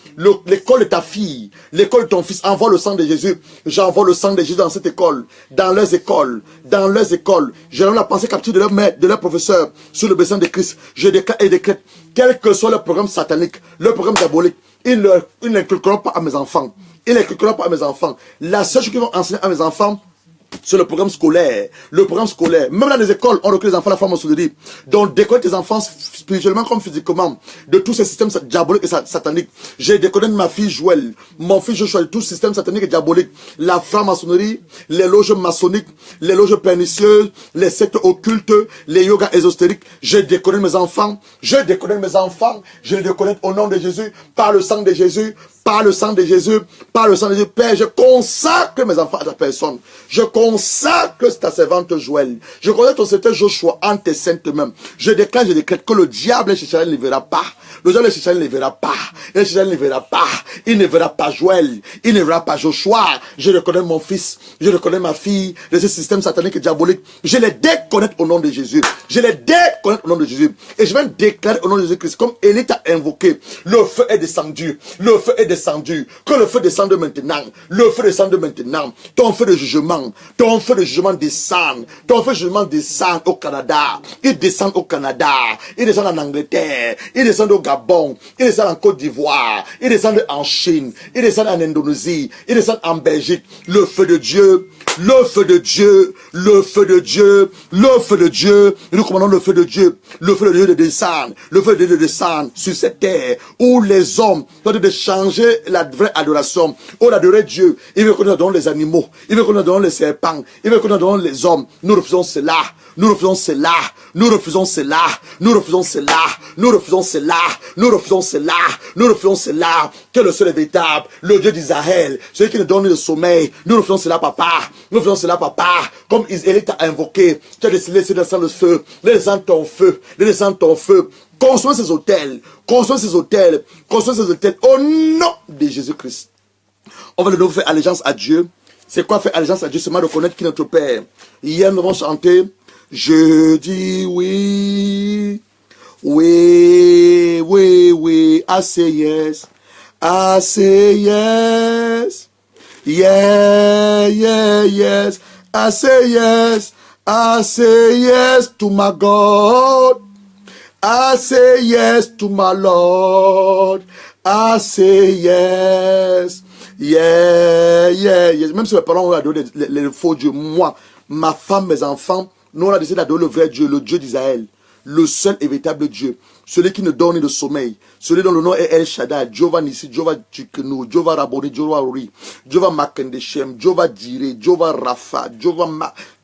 Speaker 1: L'école de ta fille. L'école de ton fils. Envoie le sang de Jésus. J'envoie le sang de Jésus dans cette école. Dans leurs écoles. Dans leurs écoles. Je donne la pensée captive de leur maître, de leur professeur, sur le bassin de Christ. Je déclare et décrète, quel que soit le programme satanique, le programme diabolique, ils n'inculqueront pas à mes enfants. Ils n'inculqueront pas à mes enfants. La seule chose qu'ils vont enseigner à mes enfants, c'est le programme scolaire. Le programme scolaire. Même dans les écoles, on recrute les enfants à la franc-maçonnerie. Donc, déconner tes enfants spirituellement comme physiquement de tous ces systèmes diaboliques et sataniques. J'ai déconné ma fille Joël, mon fils Joshua, de tous ces systèmes sataniques et diaboliques. La franc-maçonnerie, les loges maçonniques, les loges pernicieuses, les sectes occultes, les yogas ésotériques. J'ai déconné mes enfants. Je déconne mes enfants. Je les déconne au nom de Jésus, par le sang de Jésus. Par le sang de Jésus, par le sang de Jésus, Père, je consacre mes enfants à ta personne. Je consacre ta servante Joël. Je consacre ton serviteur Joshua en tes saintes mains. Je déclare, je décrète que le diable ne le verra pas. Le diable ne le verra pas. Le diable ne le verra pas. Il ne verra pas Joël. Il ne verra pas Joshua. Je reconnais mon fils. Je reconnais ma fille. De ce système satanique et diabolique. Je les déconnecte au nom de Jésus. Je les déconnecte au nom de Jésus. Et je vais déclarer au nom de Jésus-Christ, comme Élie t'a invoqué, le feu est descendu. Le feu est descendu, que le feu descende maintenant, le feu descende maintenant, ton feu de jugement descend, ton feu de jugement descend au Canada, il descend au Canada, il descend en Angleterre, il descend au Gabon, ils descendent en Côte d'Ivoire, ils descendent en Chine, ils descendent en Indonésie, ils descendent en Belgique. Le feu de Dieu, le feu de Dieu, le feu de Dieu, le feu de Dieu. Nous commandons le feu de Dieu de descendre, le feu de Dieu de descendre sur cette terre où les hommes doivent changer la vraie adoration. On adorer Dieu. Il veut que nous adorons les animaux, il veut que nous adorons les serpents, il veut que nous adorons les hommes. Nous refusons cela. Nous refusons cela, nous refusons cela, nous refusons cela, nous refusons cela, nous refusons cela, nous refusons cela, que le seul est véritable, le Dieu d'Israël, celui qui nous donne le sommeil. Nous refusons cela, papa, nous refusons cela, papa, comme Israël t'a invoqué, tu as décidé de descendre le feu, descendre ton feu, descendre ton feu, construis ces hôtels, construis ces hôtels, construis ces hôtels, au nom de Jésus-Christ. On va de nouveau faire allégeance à Dieu. C'est quoi faire allégeance à Dieu? C'est mal reconnaître qui est notre Père. Hier, nous avons chanté. Je dis oui, oui, oui, oui, I say yes, I say yes, yeah, yeah, yes, I say yes to my God, I say yes to my Lord, I say yes, yeah, yeah, yes. Même si mes parents ont adoré les faux dieux, moi, ma femme, mes enfants, nous, on a décidé d'adorer le vrai Dieu, le Dieu d'Israël, le seul et véritable Dieu, celui qui ne donne de sommeil, celui dont le nom est El Shaddai, Jehovah Nissi, Jehovah Tchikenu, Jehovah Rabboni, Jehovah Uri, Jehovah Makendeshem, Jehovah Jireh, Jehovah Rapha,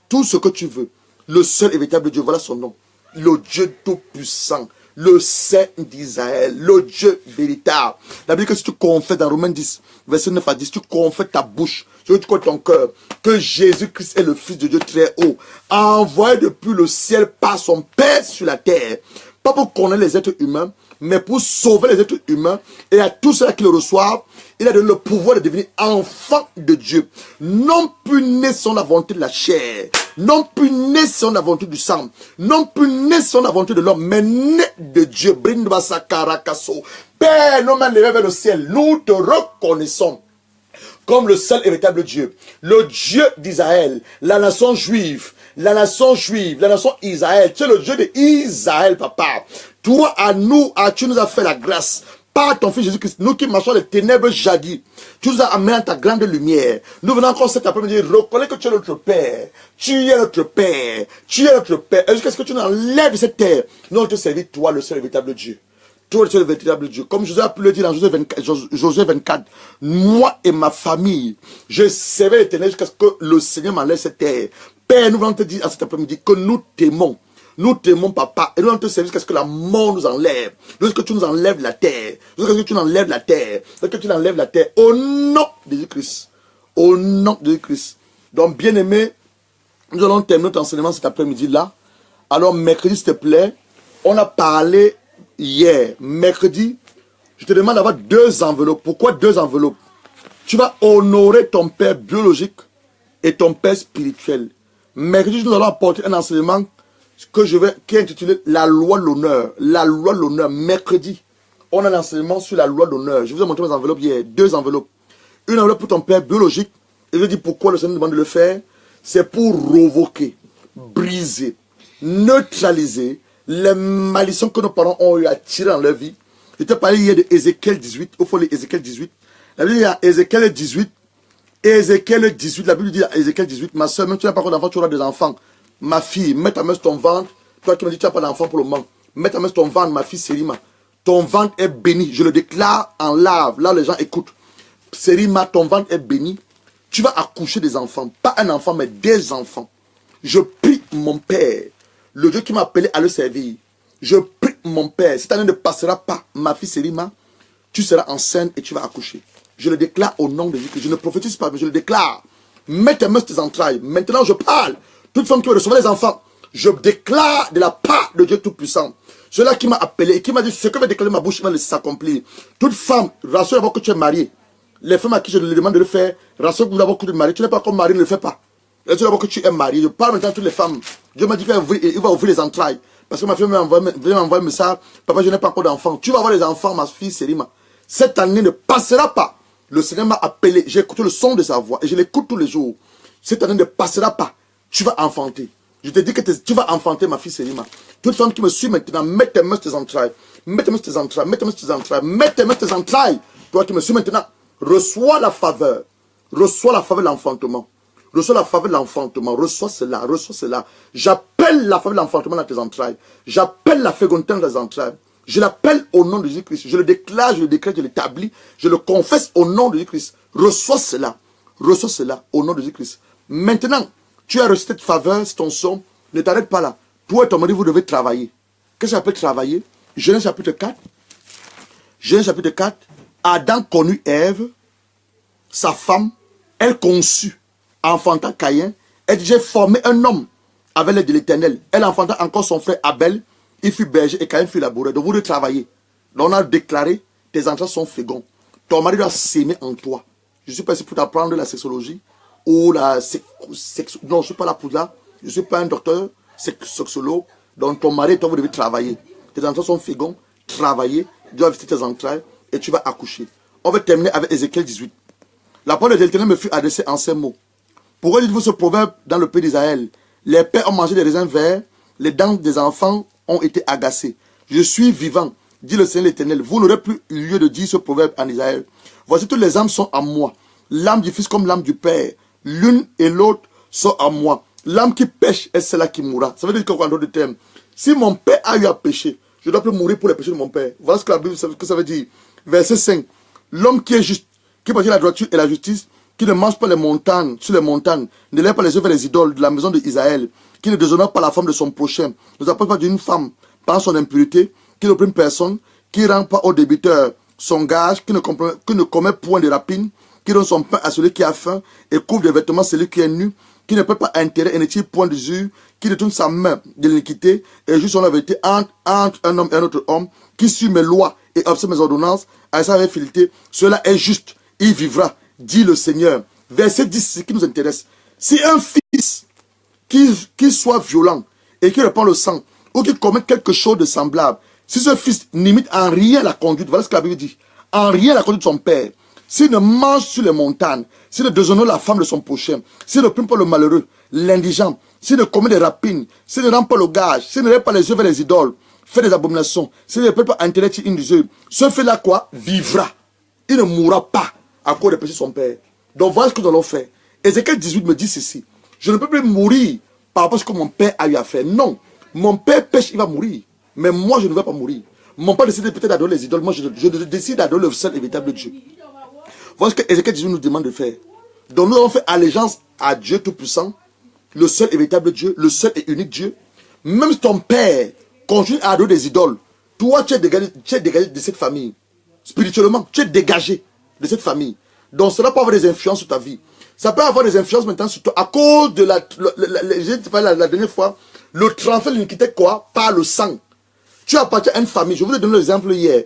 Speaker 1: tout ce que tu veux. Le seul et véritable Dieu, voilà son nom. Le Dieu tout-puissant, le Saint d'Israël, le Dieu véritable. La Bible dit que si tu confesses dans Romains 10, verset 9 à 10, tu confesses ta bouche, tu connais ton cœur, que Jésus-Christ est le Fils de Dieu très haut, envoyé depuis le ciel par son Père sur la terre, pas pour connaître les êtres humains, mais pour sauver les êtres humains, et à tous ceux qui le reçoivent, il a donné le pouvoir de devenir enfant de Dieu. Non plus né sans la volonté de la chair, non plus né sans la volonté du sang, non plus né sans la volonté de l'homme, mais né de Dieu. Père, nos mains levées vers le ciel, nous te reconnaissons comme le seul et véritable Dieu, le Dieu d'Israël, la nation juive, la nation Israël. Tu es le Dieu d'Israël, papa. Toi, tu nous as fait la grâce. Par ton Fils Jésus-Christ, nous qui marchons les ténèbres jadis, tu nous as amené à ta grande lumière. Nous venons encore cet après-midi reconnaître que tu es notre Père. Tu es notre Père. Tu es notre Père. Et jusqu'à ce que tu nous enlèves de cette terre, nous allons te servir, toi, le seul et véritable Dieu. Toi, le seul et véritable Dieu. Comme Josué a pu le dire dans Josué 24, moi et ma famille, je servais l'Éternel jusqu'à ce que le Seigneur m'enlève cette terre. Père, nous voulons te dire à cet après-midi que nous t'aimons. Nous t'aimons, papa, et nous allons te servir jusqu'à ce que la mort nous enlève. Jusqu'à ce que tu nous enlèves la terre. Jusqu'à ce que tu nous enlèves la terre. Jusqu'à ce que tu nous enlèves la terre. Au nom de Jésus-Christ. Au nom de Jésus-Christ. Donc, bien aimé, nous allons terminer notre enseignement cet après-midi-là. Alors, mercredi, s'il te plaît, on a parlé hier. Mercredi, je te demande d'avoir 2 enveloppes. Pourquoi 2 enveloppes? Tu vas honorer ton père biologique et ton père spirituel. Mercredi, nous allons apporter un enseignement qui est intitulé La loi de l'honneur. La loi de l'honneur. Mercredi, on a un enseignement sur la loi de l'honneur. Je vous ai montré mes enveloppes hier. 2 enveloppes. Une enveloppe pour ton père biologique. Et je dis pourquoi le Seigneur nous demande de le faire. C'est pour revoquer, briser, neutraliser les malédictions que nos parents ont eu à tirer dans leur vie. Je t'ai parlé hier de Ézéchiel 18. Il faut lire Ézéchiel 18. La Bible dit à Ézéchiel 18. Ézéchiel 18. La Bible dit à Ézéchiel 18. Ma soeur, même si tu n'as pas encore d'enfant, tu auras des enfants. Ma fille, mets ta main sur ton ventre. Toi qui me dis que tu n'as pas d'enfant pour le moment. Mets ta main sur ton ventre, ma fille Sérima. Ton ventre est béni. Je le déclare en live. Là, les gens écoutent. Sérima, ton ventre est béni. Tu vas accoucher des enfants. Pas un enfant, mais des enfants. Je prie mon Père, le Dieu qui m'a appelé à le servir. Je prie mon Père. Cette année ne passera pas, ma fille Sérima. Tu seras enceinte et tu vas accoucher. Je le déclare au nom de Jésus. Je ne prophétise pas, mais je le déclare. Mets ta main sur tes entrailles. Maintenant, je parle. Toute femme qui veut recevoir les enfants, je déclare de la part de Dieu Tout-Puissant. Celui-là qui m'a appelé et qui m'a dit ce que va déclarer ma bouche va s'accomplir. Toute femme, rassure d'abord que tu es mariée. Les femmes à qui je lui demande de le faire, rassure-vous d'abord que tu es mariée. Tu n'es pas comme mariée, ne le fais pas. Rassure d'abord que tu es mariée. Je parle maintenant à toutes les femmes. Dieu m'a dit qu'il va ouvrir les entrailles. Parce que ma fille m'a envoyé un message. Papa, je n'ai pas encore d'enfants. Tu vas avoir des enfants, ma fille Sérima. Cette année ne passera pas. Le Seigneur m'a appelé. J'ai écouté le son de sa voix et je l'écoute tous les jours. Cette année ne passera pas. Tu vas enfanter. Je te dis que tu vas enfanter, ma fille Sérima. Toute femme qui me suit maintenant, mets tes mains sur tes entrailles. Mets tes mains sur tes entrailles, mets tes mains sur tes entrailles, mets tes mains sur tes entrailles. Toi qui me suis maintenant, reçois la faveur. Reçois la faveur de l'enfantement. Reçois la faveur de l'enfantement. Reçois cela, reçois cela. J'appelle la faveur de l'enfantement dans tes entrailles. J'appelle la fécondité dans tes entrailles. Je l'appelle au nom de Jésus-Christ. Je le déclare, je le décrète, je l'établis. Je le confesse au nom de Jésus-Christ. Reçois cela. Reçois cela au nom de Jésus-Christ. Maintenant, tu as reçu cette faveur, c'est ton son. Ne t'arrête pas là. Toi et ton mari, vous devez travailler. Qu'est-ce que j'appelle travailler? Genèse chapitre 4. Genèse chapitre 4. Adam connut Ève, sa femme. Elle conçut, enfanta Caïn. Elle dit, j'ai formé un homme avec l'aide de l'Éternel. Elle enfanta encore son frère Abel. Il fut berger et Caïn fut laboureur. Donc vous devez travailler. Donc on a déclaré, tes entrailles sont féconds. Ton mari doit s'aimer en toi. Je ne suis pas ici pour t'apprendre la sexologie ou la non, je ne suis pas là pour là. Je ne suis pas un docteur sexologue. Donc ton mari et toi, vous devez travailler. Tes entrailles sont féconds. Travailler. Tu dois visiter tes entrailles et tu vas accoucher. On va terminer avec Ézéchiel 18. La parole de l'Éternel me fut adressée en ces mots. Pourquoi dites-vous ce proverbe dans le pays d'Israël? Les pères ont mangé des raisins verts, les dents des enfants ont été agacées. Je suis vivant, dit le Seigneur l'Éternel. Vous n'aurez plus lieu de dire ce proverbe en Israël. Voici toutes les âmes sont à moi. L'âme du Fils comme l'âme du Père. L'une et l'autre sont à moi. L'âme qui pêche est celle-là qui mourra. Ça veut dire qu'en d'autres termes, si mon Père a eu à pécher, je dois plus mourir pour les péchés de mon Père. Voilà ce que la Bible que ça veut dire. Verset 5. L'homme qui est juste, qui pratique la droiture et la justice, qui ne mange pas les montagnes, sur les montagnes, ne lève pas les yeux vers les idoles de la maison d'Israël, qui ne déshonore pas la femme de son prochain, ne s'approche pas d'une femme par son impureté, qui n'opprime personne, qui ne rend pas au débiteur son gage, qui ne commet point de rapine, qui donne son pain à celui qui a faim, et couvre de vêtements celui qui est nu, qui ne peut pas intérêt et ne tire point d'usure, qui ne tourne sa main de l'iniquité, et juge son vérité entre un homme et un autre homme, qui suit mes lois et observe mes ordonnances, à sa fidélité, cela est juste, il vivra, dit le Seigneur. Verset 10, ce qui nous intéresse. Si un fils qui soit violent et qui répand le sang, ou qui commet quelque chose de semblable, si ce fils n'imite en rien la conduite, voilà ce que la Bible dit, en rien la conduite de son père, s'il ne mange sur les montagnes, s'il ne déshonore la femme de son prochain, s'il ne prime pas le malheureux, l'indigent, s'il ne commet des rapines, s'il ne rend pas le gage, s'il ne lève pas les yeux vers les idoles, fait des abominations, s'il ne peut pas intérêt une des yeux, ce fait-là quoi? Vivra. Il ne mourra pas à cause des péchés de son père. Donc voilà ce que nous allons faire. Ézéchiel 18 me dit ceci. Je ne peux plus mourir par rapport à ce que mon père a eu à faire. Non. Mon père pêche, il va mourir. Mais moi, je ne vais pas mourir. Mon père décide peut-être d'adorer les idoles. Moi, je décide d'adorer le seul et véritable Dieu. Voilà ce que Ézéchiel 18 nous demande de faire. Donc nous allons faire allégeance à Dieu Tout-Puissant, le seul et véritable Dieu, le seul et unique Dieu. Même si ton père continue à adorer des idoles, toi, tu es dégagé de cette famille. Spirituellement, tu es dégagé de cette famille. Donc cela peut avoir des influences sur ta vie. Ça peut avoir des influences maintenant sur toi à cause de j'ai parlé la dernière fois, le transfert de l'iniquité quoi? Par le sang. Tu appartiens à une famille. Je vous ai donné l'exemple hier.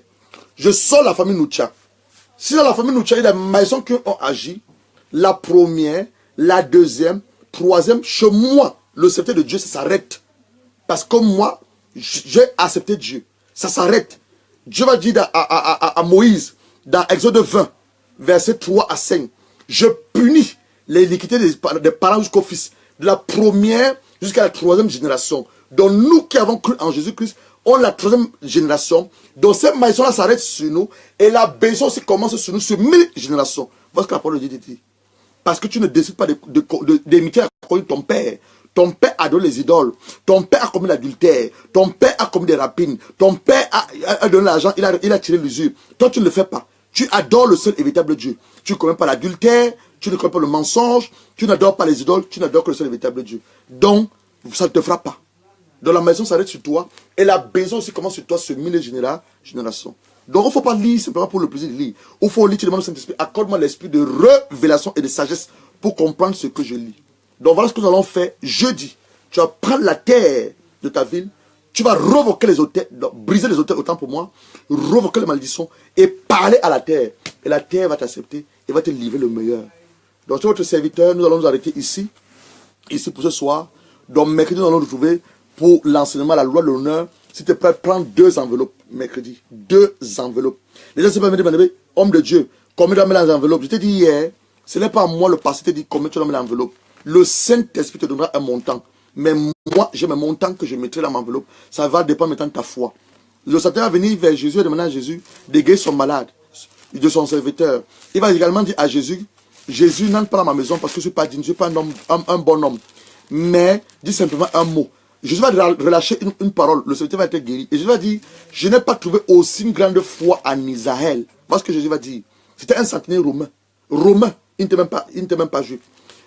Speaker 1: Je sors la famille Noucha. Si dans la famille Noucha, il y a des maisons qui ont agi, la première, la deuxième, troisième, chez moi, le sceptre de Dieu, ça s'arrête. Parce que moi, j'ai accepté Dieu. Ça s'arrête. Dieu va dire à Moïse, dans Exode 20, verset 3 à 5, je punis l'iniquité des parents jusqu'au fils, de la première jusqu'à la troisième génération. Donc nous qui avons cru en Jésus-Christ, on la troisième génération. Donc cette maison-là s'arrête sur nous, et la bénédiction aussi commence sur nous, sur 1000 générations. Voilà ce que la parole de Dieu dit. Parce que tu ne décides pas d'imiter la conduite de ton père. Ton père adore les idoles. Ton père a commis l'adultère. Ton père a commis des rapines. Ton père a donné l'argent. Il a tiré l'usure. Toi, tu ne le fais pas. Tu adores le seul et véritable Dieu. Tu ne commets pas l'adultère. Tu ne commets pas le mensonge. Tu n'adores pas les idoles. Tu n'adores que le seul et véritable Dieu. Donc, ça ne te fera pas. Donc, la maison s'arrête sur toi. Et la maison aussi commence sur toi, sur 1000 générations. Donc, il ne faut pas lire simplement pour le plaisir de lire. Il faut lire, tu demandes au Saint-Esprit, accorde-moi l'esprit de révélation et de sagesse pour comprendre ce que je lis. Donc voilà ce que nous allons faire jeudi. Tu vas prendre la terre de ta ville, tu vas revoquer les autels, briser les autels autant pour moi, revoquer les malédictions et parler à la terre. Et la terre va t'accepter et va te livrer le meilleur. Donc c'est votre serviteur, nous allons nous arrêter ici pour ce soir. Donc mercredi, nous allons nous retrouver pour l'enseignement, la loi de l'honneur. Si tu es prêt, prends 2 enveloppes mercredi. 2 enveloppes. Les gens se peuvent me demander, homme de Dieu, combien tu dois mettre dans les enveloppes? Je t'ai dit hier, ce n'est pas à moi le passé, je t'ai dit combien tu dois mettre dans l'enveloppe. Le Saint-Esprit te donnera un montant. Mais moi, j'ai mes montants que je mettrai dans mon enveloppe. Ça va dépendre maintenant de ta foi. Le Satan va venir vers Jésus et demander à Jésus de guérir son malade, de son serviteur. Il va également dire à Jésus, Jésus n'entre pas dans ma maison parce que je ne suis pas digne, je ne suis pas un, homme, un bon homme. Mais dis simplement un mot. Jésus va relâcher une parole, le serviteur va être guéri. Et Jésus va dire, je n'ai pas trouvé aussi une grande foi en Israël. Voilà ce que Jésus va dire. C'était un centenaire romain. Romain, il n'était même pas juif.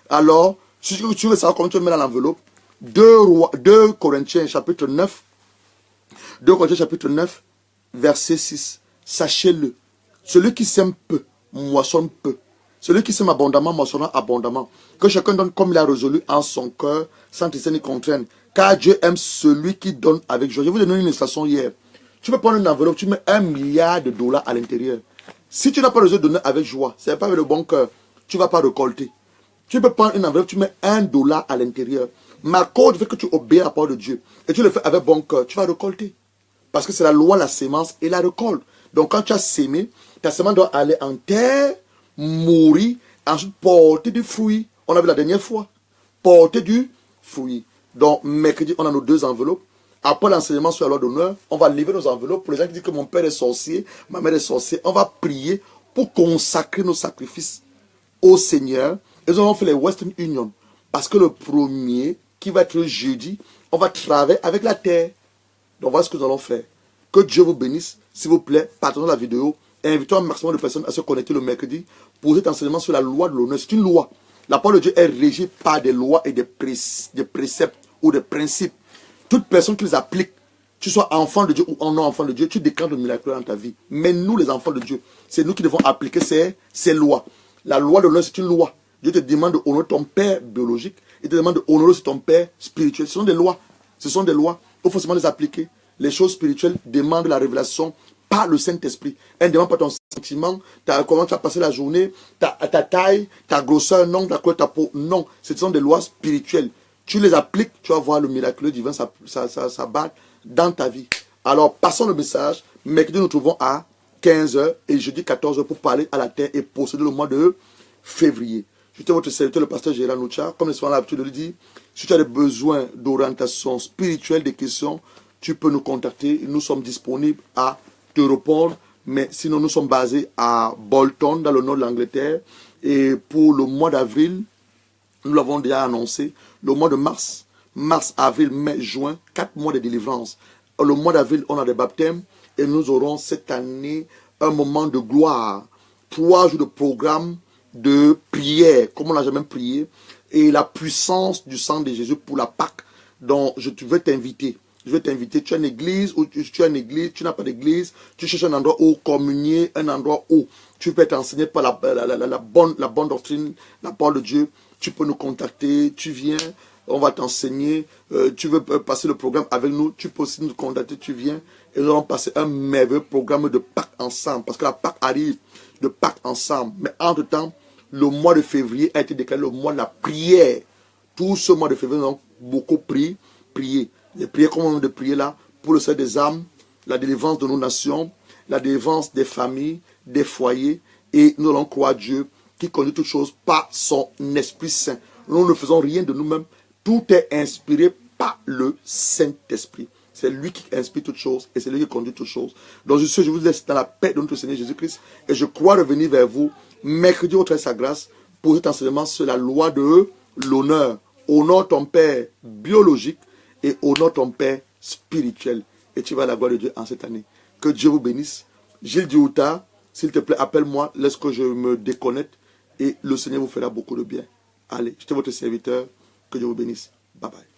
Speaker 1: Alors, si tu veux savoir comment tu le mets dans l'enveloppe, 2 Corinthiens chapitre 9, 2 Corinthiens chapitre 9, verset 6. Sachez-le, celui qui sème peu, moissonne peu. Celui qui sème abondamment, moissonnera abondamment. Que chacun donne comme il a résolu en son cœur, sans tristesse ni contrainte. Car Dieu aime celui qui donne avec joie. Je vous ai donné une illustration hier. Tu peux prendre une enveloppe, tu mets $1 milliard à l'intérieur. Si tu n'as pas besoin de donner avec joie, ce n'est pas avec le bon cœur, tu ne vas pas récolter. Tu peux prendre une enveloppe, tu mets $1 à l'intérieur. Ma cause fait que tu obéis à la parole de Dieu. Et tu le fais avec bon cœur, tu vas récolter. Parce que c'est la loi, la sémence et la récolte. Donc quand tu as sémé, ta semence doit aller en terre, mourir, ensuite porter du fruit. On a vu la dernière fois. Porter du fruit. Donc mercredi, on a nos 2 enveloppes. Après l'enseignement sur la loi d'honneur, on va livrer nos enveloppes. Pour les gens qui disent que mon père est sorcier, ma mère est sorcière, on va prier pour consacrer nos sacrifices au Seigneur. Et nous allons faire les Western Union. Parce que le premier, qui va être jeudi, on va travailler avec la terre. Donc voilà ce que nous allons faire. Que Dieu vous bénisse. S'il vous plaît, partagez la vidéo et invitons un maximum de personnes à se connecter le mercredi pour cet enseignement sur la loi de l'honneur. C'est une loi. La parole de Dieu est régie par des lois et des préceptes ou des principes. Toute personne qui les applique, tu sois enfant de Dieu ou non enfant de Dieu, tu déclenches le miracle dans ta vie. Mais nous, les enfants de Dieu, c'est nous qui devons appliquer ces lois. La loi de l'honneur, c'est une loi. Dieu te demande d'honorer ton père biologique. Il te demande d'honorer aussi ton père spirituel. Ce sont des lois. Ce sont des lois. Il faut forcément les appliquer. Les choses spirituelles demandent la révélation par le Saint-Esprit. Elle ne demande pas ton sentiment, comment tu as passé la journée, ta taille, ta grosseur, non, ta couleur, ta peau. Non, ce sont des lois spirituelles. Tu les appliques, tu vas voir le miracle divin, ça bat dans ta vie. Alors, passons le message. Mercredi, nous nous trouvons à 15h et jeudi 14h pour parler à la terre et posséder le mois de février. Je suis votre serviteur, le pasteur Gérard Noucha. Comme nous avons l'habitude de le dire, si tu as des besoins d'orientation spirituelle, des questions, tu peux nous contacter. Nous sommes disponibles à te répondre. Mais sinon, nous sommes basés à Bolton, dans le nord de l'Angleterre. Et pour le mois d'avril, nous l'avons déjà annoncé, le mois de mars, avril, mai, juin, 4 mois de délivrance. Le mois d'avril, on a des baptêmes et nous aurons cette année un moment de gloire. 3 jours de programme de prière, comme on n'a jamais prié, et la puissance du sang de Jésus pour la Pâque. Donc, je veux t'inviter. Je vais t'inviter. Tu as une église ou tu as une église, tu n'as pas d'église, tu cherches un endroit où communier, un endroit où tu peux être enseigné par la bonne doctrine, la parole de Dieu. Tu peux nous contacter, tu viens, on va t'enseigner. Tu veux passer le programme avec nous, tu peux aussi nous contacter, tu viens. Et nous allons passer un merveilleux programme de Pâques ensemble. Parce que la Pâque arrive, de Pâques ensemble. Mais entre-temps, le mois de février a été déclaré le mois de la prière. Tout ce mois de février, nous avons beaucoup prié. Les prières comme on vient de prier là, pour le salut des âmes, la délivrance de nos nations, la délivrance des familles, des foyers. Et nous allons croire Dieu qui conduit toutes choses par son Esprit Saint. Nous ne faisons rien de nous-mêmes. Tout est inspiré par le Saint-Esprit. C'est lui qui inspire toutes choses et c'est lui qui conduit toutes choses. Donc je vous laisse dans la paix de notre Seigneur Jésus-Christ. Et je crois revenir vers vous mercredi au travers de sa grâce pour cet enseignement sur la loi de l'honneur. Honore ton père biologique et honore ton père spirituel. Et tu vas à la gloire de Dieu en cette année. Que Dieu vous bénisse. Gilles Diouta, s'il te plaît, appelle-moi, laisse que je me déconnecte et le Seigneur vous fera beaucoup de bien. Allez, j'étais votre serviteur. Que Dieu vous bénisse. Bye bye.